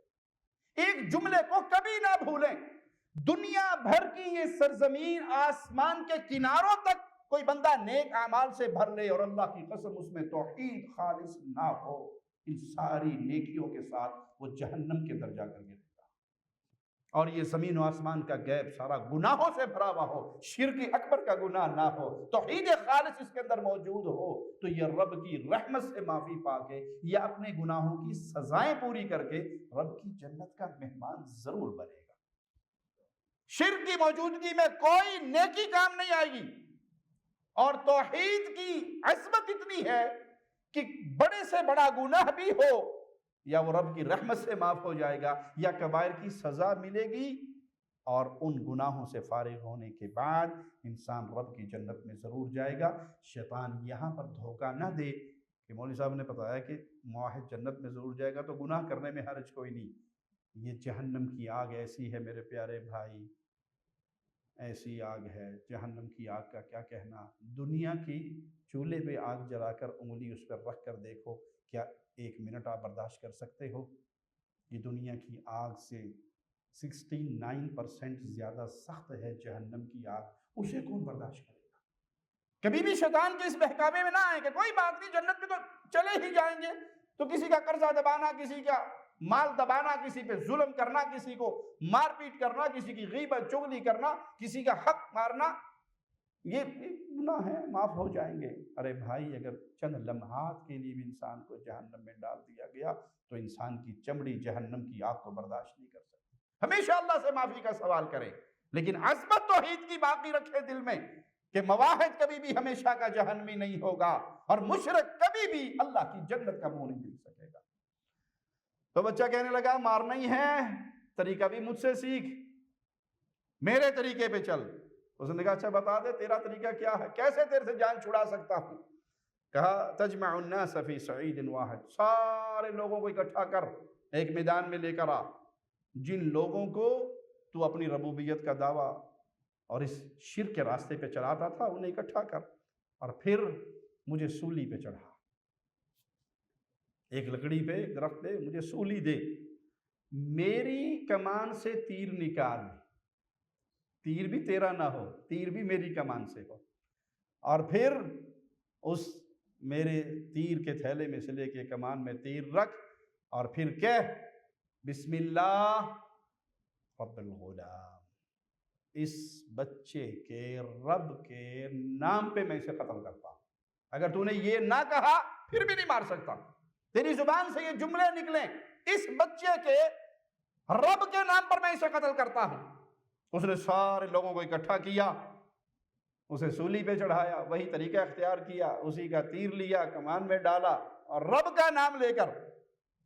S1: ایک جملے کو کبھی نہ بھولیں، دنیا بھر کی یہ سرزمین آسمان کے کناروں تک کوئی بندہ نیک اعمال سے بھر لے اور اللہ کی قسم اس میں توحید خالص نہ ہو، ان ساری نیکیوں کے ساتھ وہ جہنم کے در جا کر گرے گا۔ اور یہ زمین و آسمان کا غیب سارا گناہوں سے بھرا ہوا ہو، شرک اکبر کا گناہ نہ ہو، توحید خالص اس کے اندر موجود ہو، تو یہ رب کی رحمت سے معافی پا کے یا اپنے گناہوں کی سزائیں پوری کر کے رب کی جنت کا مہمان ضرور بنے گا۔ شرک کی موجودگی میں کوئی نیکی کام نہیں آئے گی، اور توحید کی عظمت اتنی ہے کہ بڑے سے بڑا گناہ بھی ہو یا وہ رب کی رحمت سے معاف ہو جائے گا یا کبائر کی سزا ملے گی، اور ان گناہوں سے فارغ ہونے کے بعد انسان رب کی جنت میں ضرور جائے گا۔ شیطان یہاں پر دھوکہ نہ دے کہ مولوی صاحب نے بتایا کہ موحد جنت میں ضرور جائے گا تو گناہ کرنے میں حرج کوئی نہیں۔ یہ جہنم کی آگ ایسی ہے میرے پیارے بھائی، ایسی آگ ہے، جہنم کی آگ کا کیا کہنا۔ دنیا کی چولہے پہ آگ جلا کر انگلی اس پر رکھ کر دیکھو، کیا 1 منٹ آپ برداشت کر سکتے ہو؟ یہ دنیا کی آگ سے 69% زیادہ سخت ہے جہنم کی آگ، اسے کون برداشت کرے گا؟ کبھی بھی شیطان کے اس بہکاوے میں نہ آئے کہ کوئی بات نہیں، جنت میں تو چلے ہی جائیں گے، تو کسی کا قرضہ دبانا، کسی کا مال دبانا، کسی پہ ظلم کرنا، کسی کو مار پیٹ کرنا، کسی کی غیبت چغلی کرنا، کسی کا حق مارنا، یہ گناہ ہے، معاف ہو جائیں گے۔ ارے بھائی، اگر چند لمحات کے لیے بھی انسان کو جہنم میں ڈال دیا گیا تو انسان کی چمڑی جہنم کی آگ کو برداشت نہیں کر سکتی۔ ہمیشہ اللہ سے معافی کا سوال کرے، لیکن عظمت توحید کی باقی رکھے دل میں کہ مواحد کبھی بھی ہمیشہ کا جہنمی نہیں ہوگا اور مشرک کبھی بھی اللہ کی جنت کا منہ نہیں دیکھ سکے گا۔ تو بچہ کہنے لگا مارنا ہی ہے، طریقہ بھی مجھ سے سیکھ، میرے طریقے پہ چل۔ اس نے کہا اچھا بتا دے تیرا طریقہ کیا ہے، کیسے تیرے سے جان چھڑا سکتا ہوں؟ کہا تجمع الناس فی صعید واحد، سارے لوگوں کو اکٹھا کر ایک میدان میں لے کر آ، جن لوگوں کو تو اپنی ربوبیت کا دعویٰ اور اس شرک کے راستے پہ چلاتا تھا انہیں اکٹھا کر، اور پھر مجھے سولی پہ چڑھا، ایک لکڑی پہ درخت پہ مجھے سولی دے، میری کمان سے تیر نکال، تیر بھی تیرا نہ ہو، تیر بھی میری کمان سے ہو، اور پھر اس میرے تیر کے تھیلے میں سے لے کے کمان میں تیر رکھ، اور پھر کہہ بسم اللہ رب الغلام، اس بچے کے رب کے نام پہ میں اسے قتل کرتا ہوں۔ اگر تو نے یہ نہ کہا پھر بھی نہیں مار سکتا، تیری زبان سے یہ جملے نکلیں اس بچے کے رب کے نام پر میں اسے قتل کرتا ہوں۔ اس نے سارے لوگوں کو اکٹھا کیا، اسے سولی پہ چڑھایا، وہی طریقہ اختیار کیا، اسی کا تیر لیا، کمان میں ڈالا، اور رب کا نام لے کر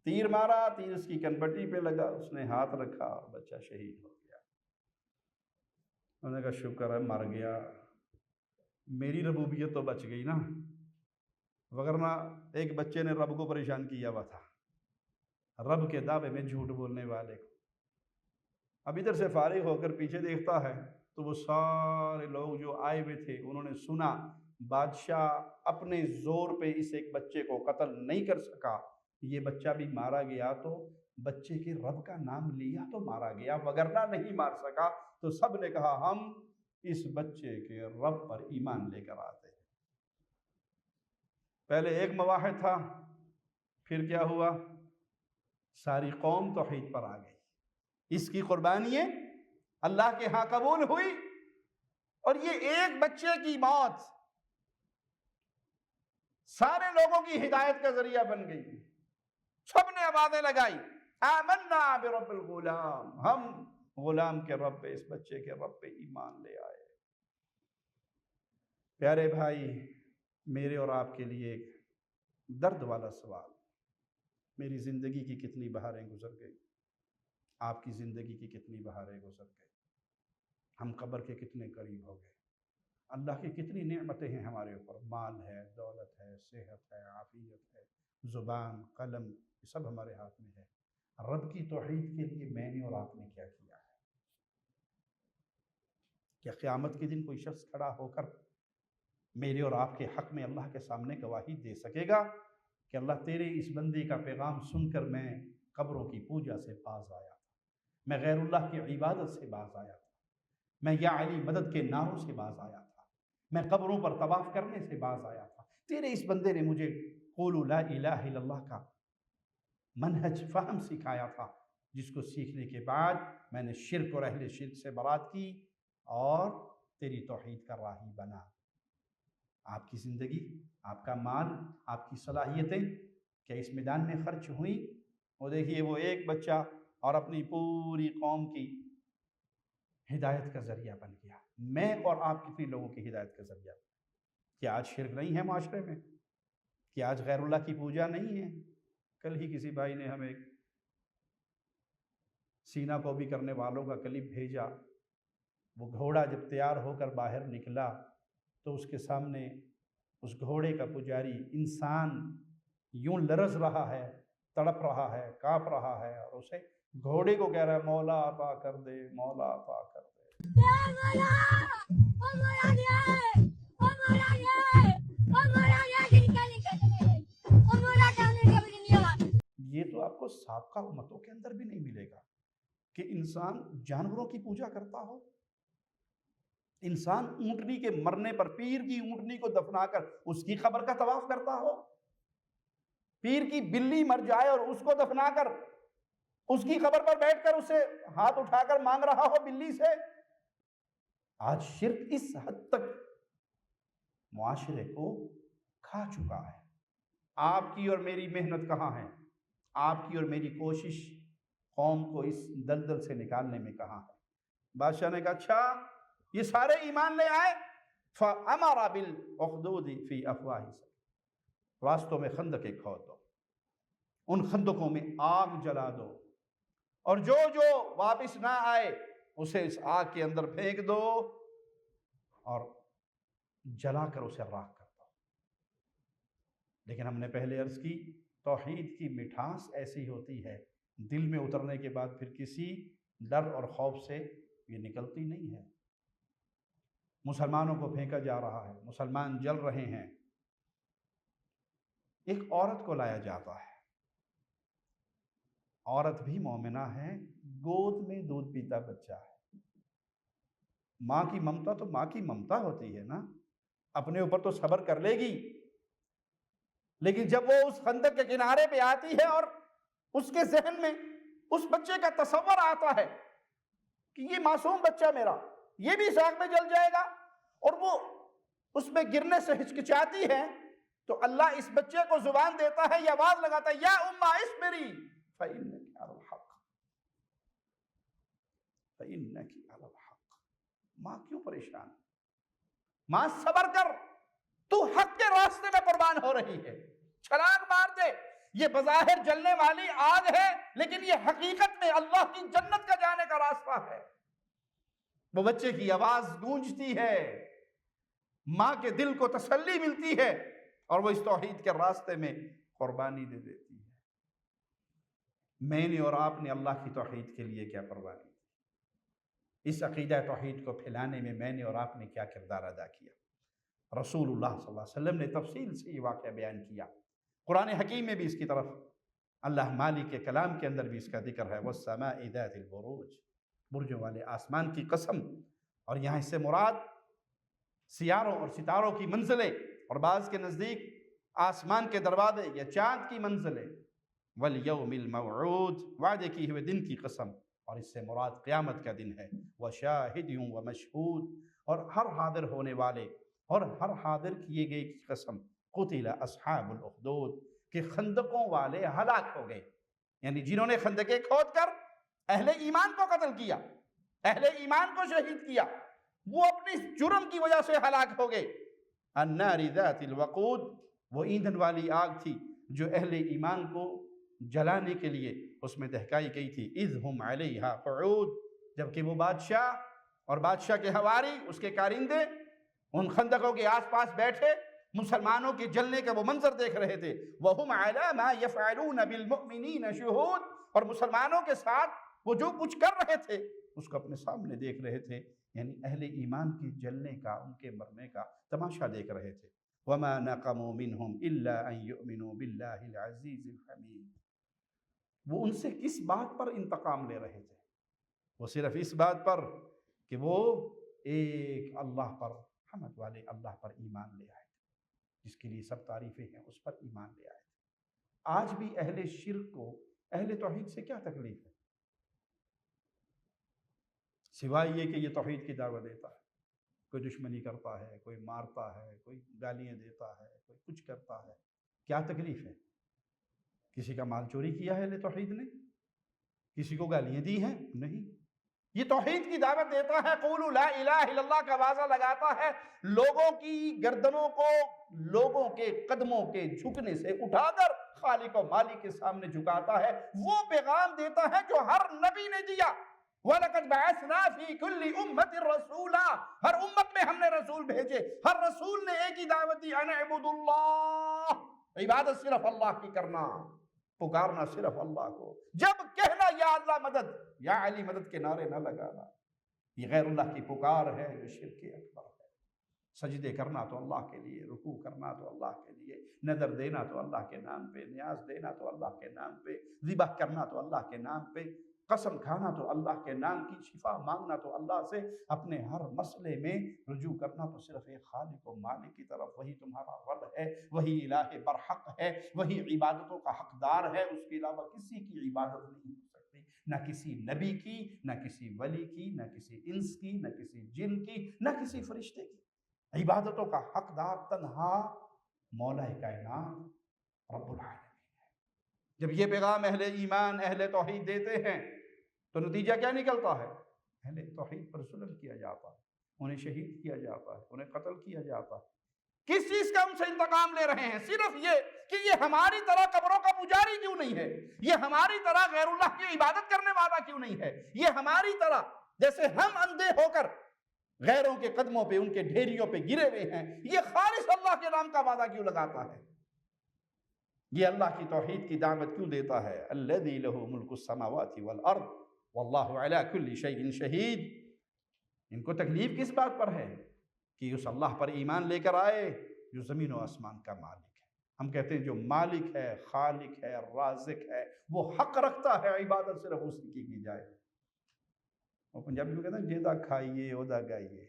S1: تیر مارا، تیر اس کی کنبٹی پہ لگا، اس نے ہاتھ رکھا اور بچہ شہید ہو گیا۔ انہوں نے کہا شکر ہے مر گیا، میری ربوبیت تو بچ گئی نا، وگرنہ ایک بچے نے رب کو پریشان کیا ہوا تھا، رب کے دعوے میں جھوٹ بولنے والے کو۔ اب ادھر سے فارغ ہو کر پیچھے دیکھتا ہے تو وہ سارے لوگ جو آئے ہوئے تھے انہوں نے سنا بادشاہ اپنے زور پہ اس ایک بچے کو قتل نہیں کر سکا، یہ بچہ بھی مارا گیا تو بچے کے رب کا نام لیا تو مارا گیا، وگرنہ نہیں مار سکا۔ تو سب نے کہا ہم اس بچے کے رب پر ایمان لے کر آتے ہیں۔ پہلے ایک مواحد تھا، پھر کیا ہوا؟ ساری قوم توحید پر آ گئی، اس کی قربانیاں اللہ کے ہاں قبول ہوئی، اور یہ ایک بچے کی موت سارے لوگوں کی ہدایت کا ذریعہ بن گئی۔ سب نے آوازیں لگائی آمنا برب الغلام، ہم غلام کے رب پہ، اس بچے کے رب پہ ایمان لے آئے۔ پیارے بھائی، میرے اور آپ کے لیے ایک درد والا سوال، میری زندگی کی کتنی بہاریں گزر گئی، آپ کی زندگی کی کتنی بہاریں گزر گئی، ہم قبر کے کتنے قریب ہو گئے، اللہ کی کتنی نعمتیں ہیں ہمارے اوپر، مال ہے، دولت ہے، صحت ہے، عافیت ہے، زبان، قلم، یہ سب ہمارے ہاتھ میں ہے۔ رب کی توحید کے لیے میں نے اور آپ نے کیا کیا ہے؟ کیا قیامت کے دن کوئی شخص کھڑا ہو کر میرے اور آپ کے حق میں اللہ کے سامنے گواہی دے سکے گا کہ اللہ تیرے اس بندے کا پیغام سن کر میں قبروں کی پوجا سے باز آیا تھا، میں غیر اللہ کی عبادت سے باز آیا تھا، میں یا علی مدد کے نعروں سے باز آیا تھا، میں قبروں پر طواف کرنے سے باز آیا تھا، تیرے اس بندے نے مجھے قولوا لا الہ الا اللہ کا منہج فہم سکھایا تھا، جس کو سیکھنے کے بعد میں نے شرک اور اہل شرک سے برات کی اور تیری توحید کا راہی بنا۔ آپ کی زندگی، آپ کا مال، آپ کی صلاحیتیں کیا اس میدان میں خرچ ہوئیں؟ وہ دیکھیے وہ ایک بچہ اور اپنی پوری قوم کی ہدایت کا ذریعہ بن گیا۔ میں اور آپ کتنے لوگوں کی ہدایت کا ذریعہ؟ کیا آج شرک نہیں ہے معاشرے میں؟ کیا آج غیر اللہ کی پوجا نہیں ہے؟ کل ہی کسی بھائی نے ہمیں سینہ کو بھی کرنے والوں کا کلپ بھیجا، وہ گھوڑا جب تیار ہو کر باہر نکلا تو اس کے سامنے اس گھوڑے کا پجاری انسان یوں لرز رہا ہے، تڑپ رہا ہے، کانپ رہا ہے، اور اسے گھوڑے کو کہہ رہا ہے مولا عطا کر دے، مولا عطا کر دے۔ یہ تو آپ کو سابقہ امتوں کے اندر بھی نہیں ملے گا کہ انسان جانوروں کی پوجا کرتا ہو، انسان اونٹنی کے مرنے پر پیر کی اونٹنی کو دفنا کر اس کی قبر کا طواف کرتا ہو، پیر کی بلی مر جائے اور اس کو دفنا کر اس کی قبر پر بیٹھ کر اسے ہاتھ اٹھا کر مانگ رہا ہو بلی سے۔ آج شرک اس حد تک معاشرے کو کھا چکا ہے۔ آپ کی اور میری محنت کہاں ہے؟ آپ کی اور میری کوشش قوم کو اس دلدل سے نکالنے میں کہاں ہے؟ بادشاہ نے کہا اچھا یہ سارے ایمان لے آئے، فَأَمَرَ بِالْأُخْدُودِ فِي أَفْوَاهِهِمْ، راستوں میں خندقیں کھود دو، ان خندقوں میں آگ جلا دو، اور جو جو واپس نہ آئے اسے اس آگ کے اندر پھینک دو اور جلا کر اسے راکھ کر دو۔ لیکن ہم نے پہلے عرض کی توحید کی مٹھاس ایسی ہوتی ہے، دل میں اترنے کے بعد پھر کسی ڈر اور خوف سے یہ نکلتی نہیں ہے۔ مسلمانوں کو پھینکا جا رہا ہے، مسلمان جل رہے ہیں، ایک عورت کو لایا جاتا ہے، عورت بھی مومنہ ہے، گود میں دودھ پیتا بچہ ہے۔ ماں کی ممتا تو ماں کی ممتا ہوتی ہے نا، اپنے اوپر تو صبر کر لے گی، لیکن جب وہ اس خندق کے کنارے پہ آتی ہے اور اس کے ذہن میں اس بچے کا تصور آتا ہے کہ یہ معصوم بچہ میرا، یہ بھی اس آگ میں جل جائے گا، اور وہ اس میں گرنے سے ہچکچاتی ہے، تو اللہ اس بچے کو زبان دیتا ہے، یہ آواز لگاتا ہے، یا امّا اصبری فإنک علی الحق، فإنک علی الحق۔ ماں کیوں پریشان؟ ماں صبر کر، تو حق کے راستے میں قربان ہو رہی ہے، چھلانگ مار دے، یہ بظاہر جلنے والی آگ ہے لیکن یہ حقیقت میں اللہ کی جنت کا جانے کا راستہ ہے۔ وہ بچے کی آواز گونجتی ہے، ماں کے دل کو تسلی ملتی ہے، اور وہ اس توحید کے راستے میں قربانی دے دیتی ہے۔ میں نے اور آپ نے اللہ کی توحید کے لیے کیا قربانی دی؟ اس عقیدہ توحید کو پھیلانے میں میں نے اور آپ نے کیا کردار ادا کیا؟ رسول اللہ صلی اللہ علیہ وسلم نے تفصیل سے یہ واقعہ بیان کیا، قرآن حکیم میں بھی اس کی طرف اللہ مالک کے کلام کے اندر بھی اس کا ذکر ہے، وَالسَّمَاءِ ذَاتِ الْبُرُوجِ، برجوں والے آسمان کی قسم، اور یہاں اس سے مراد سیاروں اور ستاروں کی منزلیں، اور بعض کے نزدیک آسمان کے دروازے یا چاند کی منزلیں، وَالْيَوْمِ الْمَوْعُودِ، وعدے کی ہوئے دن کی قسم، اور اس سے مراد قیامت کا دن ہے، وَشَاهِدٍ وَمَشْهُودٍ، اور ہر حاضر ہونے والے اور ہر حاضر کیے گئے کی قسم، قُتِلَ أَصْحَابُ الْأُخْدُودِ، کہ خندقوں والے ہلاک ہو گئے، یعنی جنہوں نے خندقیں کھود کر اہل ایمان کو قتل کیا، اہل ایمان کو شہید کیا، وہ اپنی جرم کی وجہ سے ہلاک ہو گئے۔ النار ذات الوقود، وہ ایندھن والی آگ تھی جو اہل ایمان کو جلانے کے لیے اس میں دہکائی گئی تھی۔ اذ ہم علیہا قعود، جبکہ وہ بادشاہ اور بادشاہ کے حواری، اس کے کارندے ان خندقوں کے آس پاس بیٹھے مسلمانوں کے جلنے کا وہ منظر دیکھ رہے تھے۔ وَهُمْ عَلَى مَا يَفْعَلُونَ بِالْمُؤْمِنِينَ شُهُودٌ، اور مسلمانوں کے ساتھ وہ جو کچھ کر رہے تھے اس کو اپنے سامنے دیکھ رہے تھے، یعنی اہل ایمان کے جلنے کا، ان کے مرنے کا تماشا دیکھ رہے تھے۔ وَمَا نَقَمُوا مِنْهُمْ إِلَّا أَن يُؤْمِنُوا بِاللَّهِ الْعَزِيزِ الْحَمِيدِ، وہ ان سے کس بات پر انتقام لے رہے تھے؟ وہ صرف اس بات پر کہ وہ ایک اللہ پر، حمد والے اللہ پر ایمان لے آئے تھے، جس کے لیے سب تعریفیں ہیں، اس پر ایمان لے آئے تھے۔ آج بھی اہل شرک کو اہل توحید سے کیا تکلیف ہے؟ سوائے یہ کہ یہ توحید کی دعوت دیتا ہے، کوئی دشمنی کرتا ہے، کوئی مارتا ہے، کوئی گالیاں دیتا ہے، کوئی کچھ کرتا ہے، کیا تکلیف ہے؟ کسی کا مال چوری کیا ہے اہل توحید نے؟ کسی کو گالیاں دی ہیں؟ نہیں۔ یہ توحید کی دعوت دیتا ہے، قولوا لا الہ الا اللہ کا واضح لگاتا ہے، لوگوں کی گردنوں کو لوگوں کے قدموں کے جھکنے سے اٹھا کر خالق و مالک کے سامنے جھکاتا ہے، وہ پیغام دیتا ہے جو ہر نبی نے دیا۔ وَلَقَدْ بَعَثْنَا فِي كُلِّ أُمَّةٍ رَسُولًا، ہر امت میں ہم نے رسول بھیجے، ہر رسول نے ایک ہی دعوت دی، أَنِ اعْبُدُوا اللَّهَ، عبادت صرف اللہ کی کرنا، پکارنا صرف اللہ کو، جب کہنا یا اللہ مدد یا علی مدد کے نعرے نہ لگانا، یہ غیر اللہ کی پکار ہے جو شرک اکبر ہے۔ سجدے کرنا تو اللہ کے لیے، رکوع کرنا تو اللہ کے لیے، نذر دینا تو اللہ کے نام پہ، نیاز دینا تو اللہ کے نام پہ، ذبح کرنا تو اللہ کے نام پہ، قسم کھانا تو اللہ کے نام کی، شفا مانگنا تو اللہ سے، اپنے ہر مسئلے میں رجوع کرنا تو صرف ایک خالق و مالک کی طرف، وہی تمہارا رب ہے، وہی الہ برحق ہے، وہی عبادتوں کا حقدار ہے، اس کے علاوہ کسی کی عبادت نہیں ہو سکتی، نہ کسی نبی کی، نہ کسی ولی کی، نہ کسی انس کی، نہ کسی جن کی، نہ کسی فرشتے کی۔ عبادتوں کا حقدار تنہا مولا کائنات رب العالمین ہے۔ جب یہ پیغام اہل ایمان، اہل توحید دیتے ہیں تو نتیجہ کیا نکلتا ہے؟ اہل توحید پر ظلم کیا جاتا ہے، انہیں شہید کیا جاتا ہے، انہیں قتل کیا جاتا ہے۔ کس چیز کا ان سے انتقام لے رہے ہیں؟ صرف یہ کہ یہ ہماری طرح قبروں کا پجاری کیوں نہیں ہے، یہ ہماری طرح غیر اللہ کی عبادت کرنے والا کیوں نہیں ہے، یہ ہماری طرح جیسے ہم اندھے ہو کر غیروں کے قدموں پہ، ان کے ڈھیریوں پہ گرے ہوئے ہیں، یہ خالص اللہ کے نام کا وعدہ کیوں لگاتا ہے؟ یہ اللہ کی توحید کی دعوت کیوں دیتا ہے؟ الذی لہ ملک السماوات والارض واللہ علی کل شیء شہید۔ ان کو تکلیف کس بات پر ہے؟ کہ اس اللہ پر ایمان لے کر آئے جو زمین و آسمان کا مالک ہے، ہم کہتے ہیں جو مالک ہے، خالق ہے، رازق ہے، وہ حق رکھتا ہے عبادت صرف اسی کی جائے۔ وہ پنجابی میں کہتے ہیں جیدہ کھائیے اودا گائیے،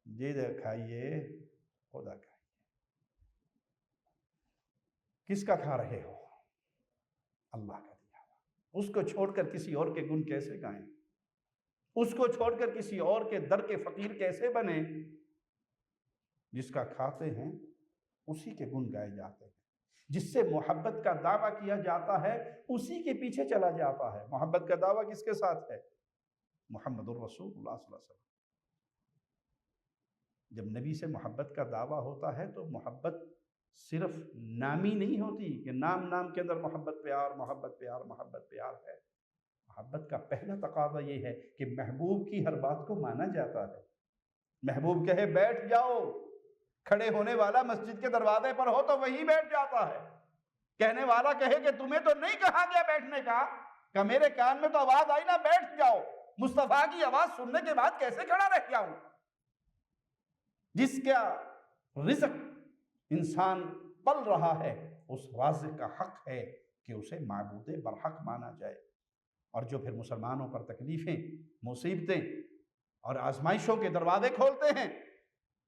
S1: جیدہ کھائیے اودا گائیے۔ کس کا کھا رہے ہو؟ اللہ کا دیا ہوا۔ اس کو چھوڑ کر کسی اور کے گن کیسے گائیں؟ اس کو چھوڑ کر کسی اور کے در کے فقیر کیسے بنے؟ جس کا کھاتے ہیں اسی کے گن گائے جاتے ہیں، جس سے محبت کا دعویٰ کیا جاتا ہے اسی کے پیچھے چلا جاتا ہے۔ محبت کا دعویٰ کس کے ساتھ ہے؟ محمد الرسول اللہ صلی اللہ علیہ وسلم۔ جب نبی سے محبت کا دعویٰ ہوتا ہے تو محبت صرف نامی نہیں ہوتی کہ نام کے اندر محبت پیار محبت پیار محبت پیار ہے۔ محبت کا پہلا تقاضا یہ ہے کہ محبوب کی ہر بات کو مانا جاتا ہے۔ محبوب کہے بیٹھ جاؤ، کھڑے ہونے والا مسجد کے دروازے پر ہو تو وہی بیٹھ جاتا ہے۔ کہنے والا کہے کہ تمہیں تو نہیں کہا گیا بیٹھنے کا، کہ میرے کان میں تو آواز آئی نا بیٹھ جاؤ، مصطفیٰ کی آواز سننے کے بعد کیسے کھڑا رہ جاؤں؟ جس کا رزق انسان پل رہا ہے اس رازق کا حق ہے کہ اسے معبود برحق مانا جائے۔ اور جو پھر مسلمانوں پر تکلیفیں، مصیبتیں اور آزمائشوں کے دروازے کھولتے ہیں،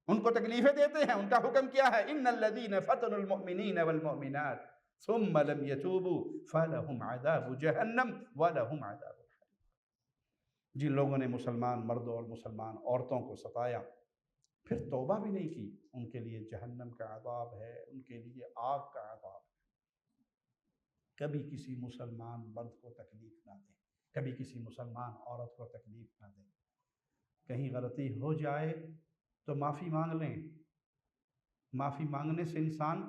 S1: ان کو تکلیفیں دیتے ہیں، ان کا حکم کیا ہے؟ ان الذین فتنوا المؤمنین والمؤمنات ثم لم يتوبوا فلهم عذاب جہنم ولهم عذاب الحریق۔ جن لوگوں نے مسلمان مردوں اور مسلمان عورتوں کو ستایا پھر توبہ بھی نہیں کی، ان کے لیے جہنم کا عذاب ہے، ان کے لیے آگ کا عذاب ہے۔ کبھی کسی مسلمان مرد کو تکلیف نہ دیں، کبھی کسی مسلمان عورت کو تکلیف نہ دیں۔ کہیں غلطی ہو جائے تو معافی مانگ لیں۔ معافی مانگنے سے انسان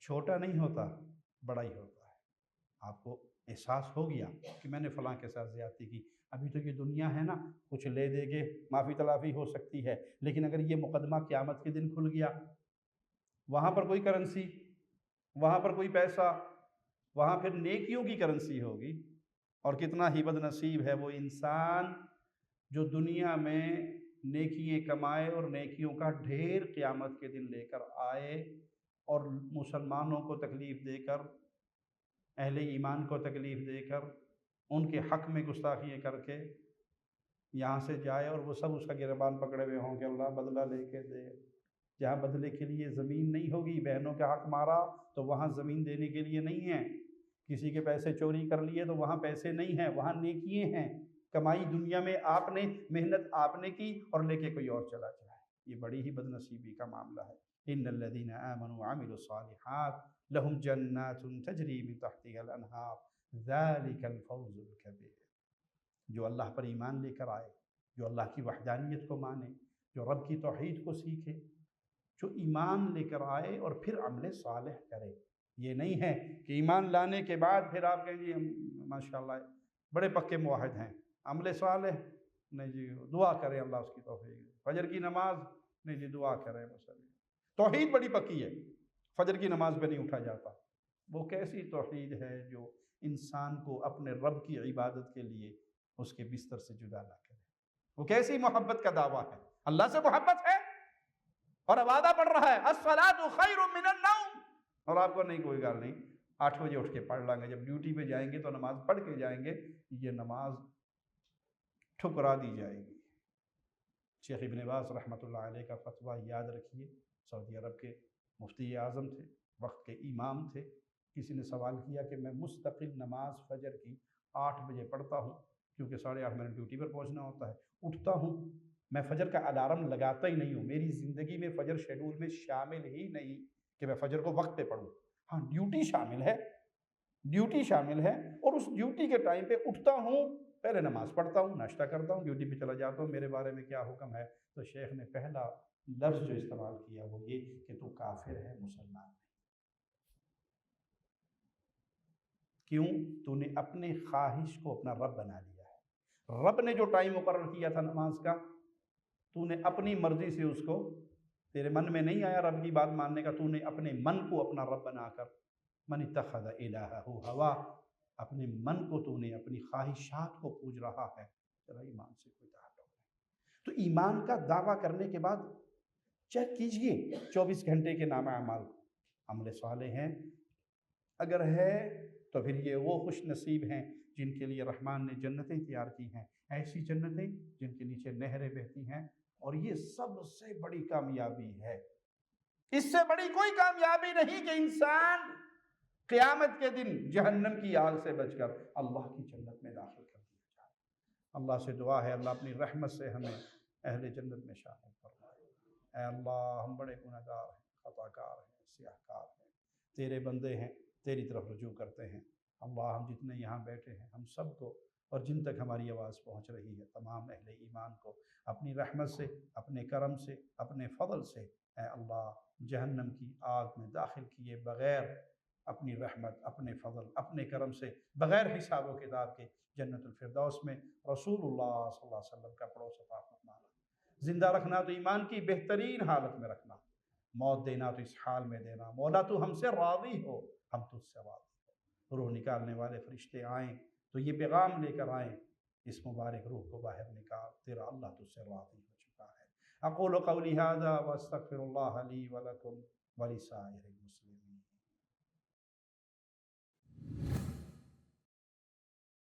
S1: چھوٹا نہیں ہوتا، بڑا ہی ہوتا ہے۔ آپ کو احساس ہو گیا کہ میں نے فلاں کے ساتھ زیادتی کی، ابھی تو یہ دنیا ہے نا، کچھ لے دے گے، معافی تلافی ہو سکتی ہے، لیکن اگر یہ مقدمہ قیامت کے دن کھل گیا، وہاں پر کوئی کرنسی، وہاں پر کوئی پیسہ، وہاں پھر نیکیوں کی کرنسی ہوگی۔ اور کتنا ہی بد نصیب ہے وہ انسان جو دنیا میں نیکیاں کمائے اور نیکیوں کا ڈھیر قیامت کے دن لے کر آئے، اور مسلمانوں کو تکلیف دے کر، اہل ایمان کو تکلیف دے کر، ان کے حق میں گستاخیاں کر کے یہاں سے جائے اور وہ سب اس کا گریبان پکڑے ہوئے ہوں کہ اللہ بدلہ لے کے دے۔ جہاں بدلے کے لیے زمین نہیں ہوگی، بہنوں کا حق مارا تو وہاں زمین دینے کے لیے نہیں ہے، کسی کے پیسے چوری کر لیے تو وہاں پیسے نہیں ہیں، وہاں نیکیے ہیں۔ کمائی دنیا میں آپ نے، محنت آپ نے کی اور لے کے کوئی اور چلا جائے، یہ بڑی ہی بد نصیبی کا معاملہ ہے۔ ان الذین آمنوا وعملوا الصالحات لهم جنات تجری من تحتها الانہار ذلک الفوز الکبیر۔ جو اللہ پر ایمان لے کر آئے، جو اللہ کی وحدانیت کو مانے، جو رب کی توحید کو سیکھے، جو ایمان لے کر آئے اور پھر عمل صالح کرے۔ یہ نہیں ہے کہ ایمان لانے کے بعد پھر آپ کہیں جی ماشاءاللہ بڑے پکے موحد ہیں، عمل صالح نہیں جی، دعا کریں اللہ اس کی توفیق دے، فجر کی نماز نہیں جی دعا کریں بس۔ توحید بڑی پکی ہے، فجر کی نماز پہ نہیں اٹھا جاتا۔ وہ کیسی توحید ہے جو انسان کو اپنے رب کی عبادت کے لیے اس کے بستر سے جدا نہ کرے؟ وہ کیسی محبت کا دعویٰ ہے؟ اللہ سے محبت ہے اور وعدہ پڑھ رہا ہے الصلاۃ خیر من النوم، اور آپ کو نہیں کوئی گال نہیں، 8 بجے اٹھ کے پڑھ لیں گے، جب ڈیوٹی پہ جائیں گے تو نماز پڑھ کے جائیں گے، یہ نماز ٹھکرا دی جائے گی۔ شیخ ابن باز رحمۃ اللہ علیہ کا فتویٰ یاد رکھیے، سعودی عرب کے مفتی اعظم تھے، وقت کے امام تھے۔ کسی نے سوال کیا کہ میں مستقل نماز فجر کی 8 بجے پڑھتا ہوں، کیونکہ 8:30 میں ڈیوٹی پر پہنچنا ہوتا ہے، اٹھتا ہوں، میں فجر کا الارم لگاتا ہی نہیں ہوں، میری زندگی میں فجر شیڈول میں شامل ہی نہیں کہ میں فجر کو وقت پہ پڑھوں۔ ہاں ڈیوٹی شامل ہے، ڈیوٹی شامل ہے، اور اس ڈیوٹی کے ٹائم پہ اٹھتا ہوں، پہلے نماز پڑھتا ہوں، ناشتہ کرتا ہوں، ڈیوٹی پہ چلا جاتا ہوں، میرے بارے میں کیا حکم ہے؟ تو شیخ نے پہلا لفظ جو استعمال کیا وہ یہ کہ تو کافر ہے، مسلمان نہیں۔ کیوں؟ تو نے اپنے خواہش کو اپنا رب بنا لیا ہے۔ رب نے جو ٹائم مقرر کیا تھا نماز کا، تو نے اپنی مرضی سے اس کو، تیرے من میں نہیں آیا رب کی بات ماننے کا، تو نے اپنے من کو اپنا رب بنا کر، من اتخذ الہہ ہوا، اپنے من کو تو نے اپنی خواہشات کو پوج رہا ہے، تیرا ایمان سے کوئی تعلق نہیں۔ تو ایمان کا دعویٰ کرنے کے بعد چیک کیجئے 24 گھنٹے کے نامہ اعمال کو، عمل صالح ہیں اگر ہے تو پھر یہ وہ خوش نصیب ہیں جن کے لیے رحمان نے جنتیں تیار کی ہیں، ایسی جنتیں جن کے نیچے نہریں بہتی ہیں، اور یہ سب سے بڑی کامیابی ہے۔ اس سے بڑی کوئی کامیابی نہیں کہ انسان قیامت کے دن جہنم کی آگ سے بچ کر اللہ کی جنت میں داخل کر دیا جائے۔ اللہ سے دعا ہے اللہ اپنی رحمت سے ہمیں اہل جنت میں شامل فرمائے۔ اے اللہ ہم بڑے گنہگار ہیں، خطا کار ہیں، سیاہ کار ہیں، تیرے بندے ہیں، تیری طرف رجوع کرتے ہیں۔ اللہ ہم جتنے یہاں بیٹھے ہیں ہم سب کو اور جن تک ہماری آواز پہنچ رہی ہے تمام اہل ایمان کو اپنی رحمت سے، اپنے کرم سے، اپنے فضل سے اے اللہ جہنم کی آگ میں داخل کیے بغیر اپنی رحمت، اپنے فضل، اپنے کرم سے بغیر حساب و کتاب کے جنت الفردوس میں رسول اللہ صلی اللہ علیہ وسلم کا پڑوس عطا فرمانا۔ زندہ رکھنا تو ایمان کی بہترین حالت میں رکھنا، موت دینا تو اس حال میں دینا، مولا تو ہم سے راضی ہو، ہم تجھ سے راضی ہو۔ روح نکالنے والے فرشتے آئیں تو یہ پیغام لے کر آئیں، اس مبارک روح کو باہر نکال، تیرا اللہ تجھ سے راضی ہو چکا ہے۔ اقول قولی ھذا واستغفر اللہ لی ولکم ولسائر المسلمین۔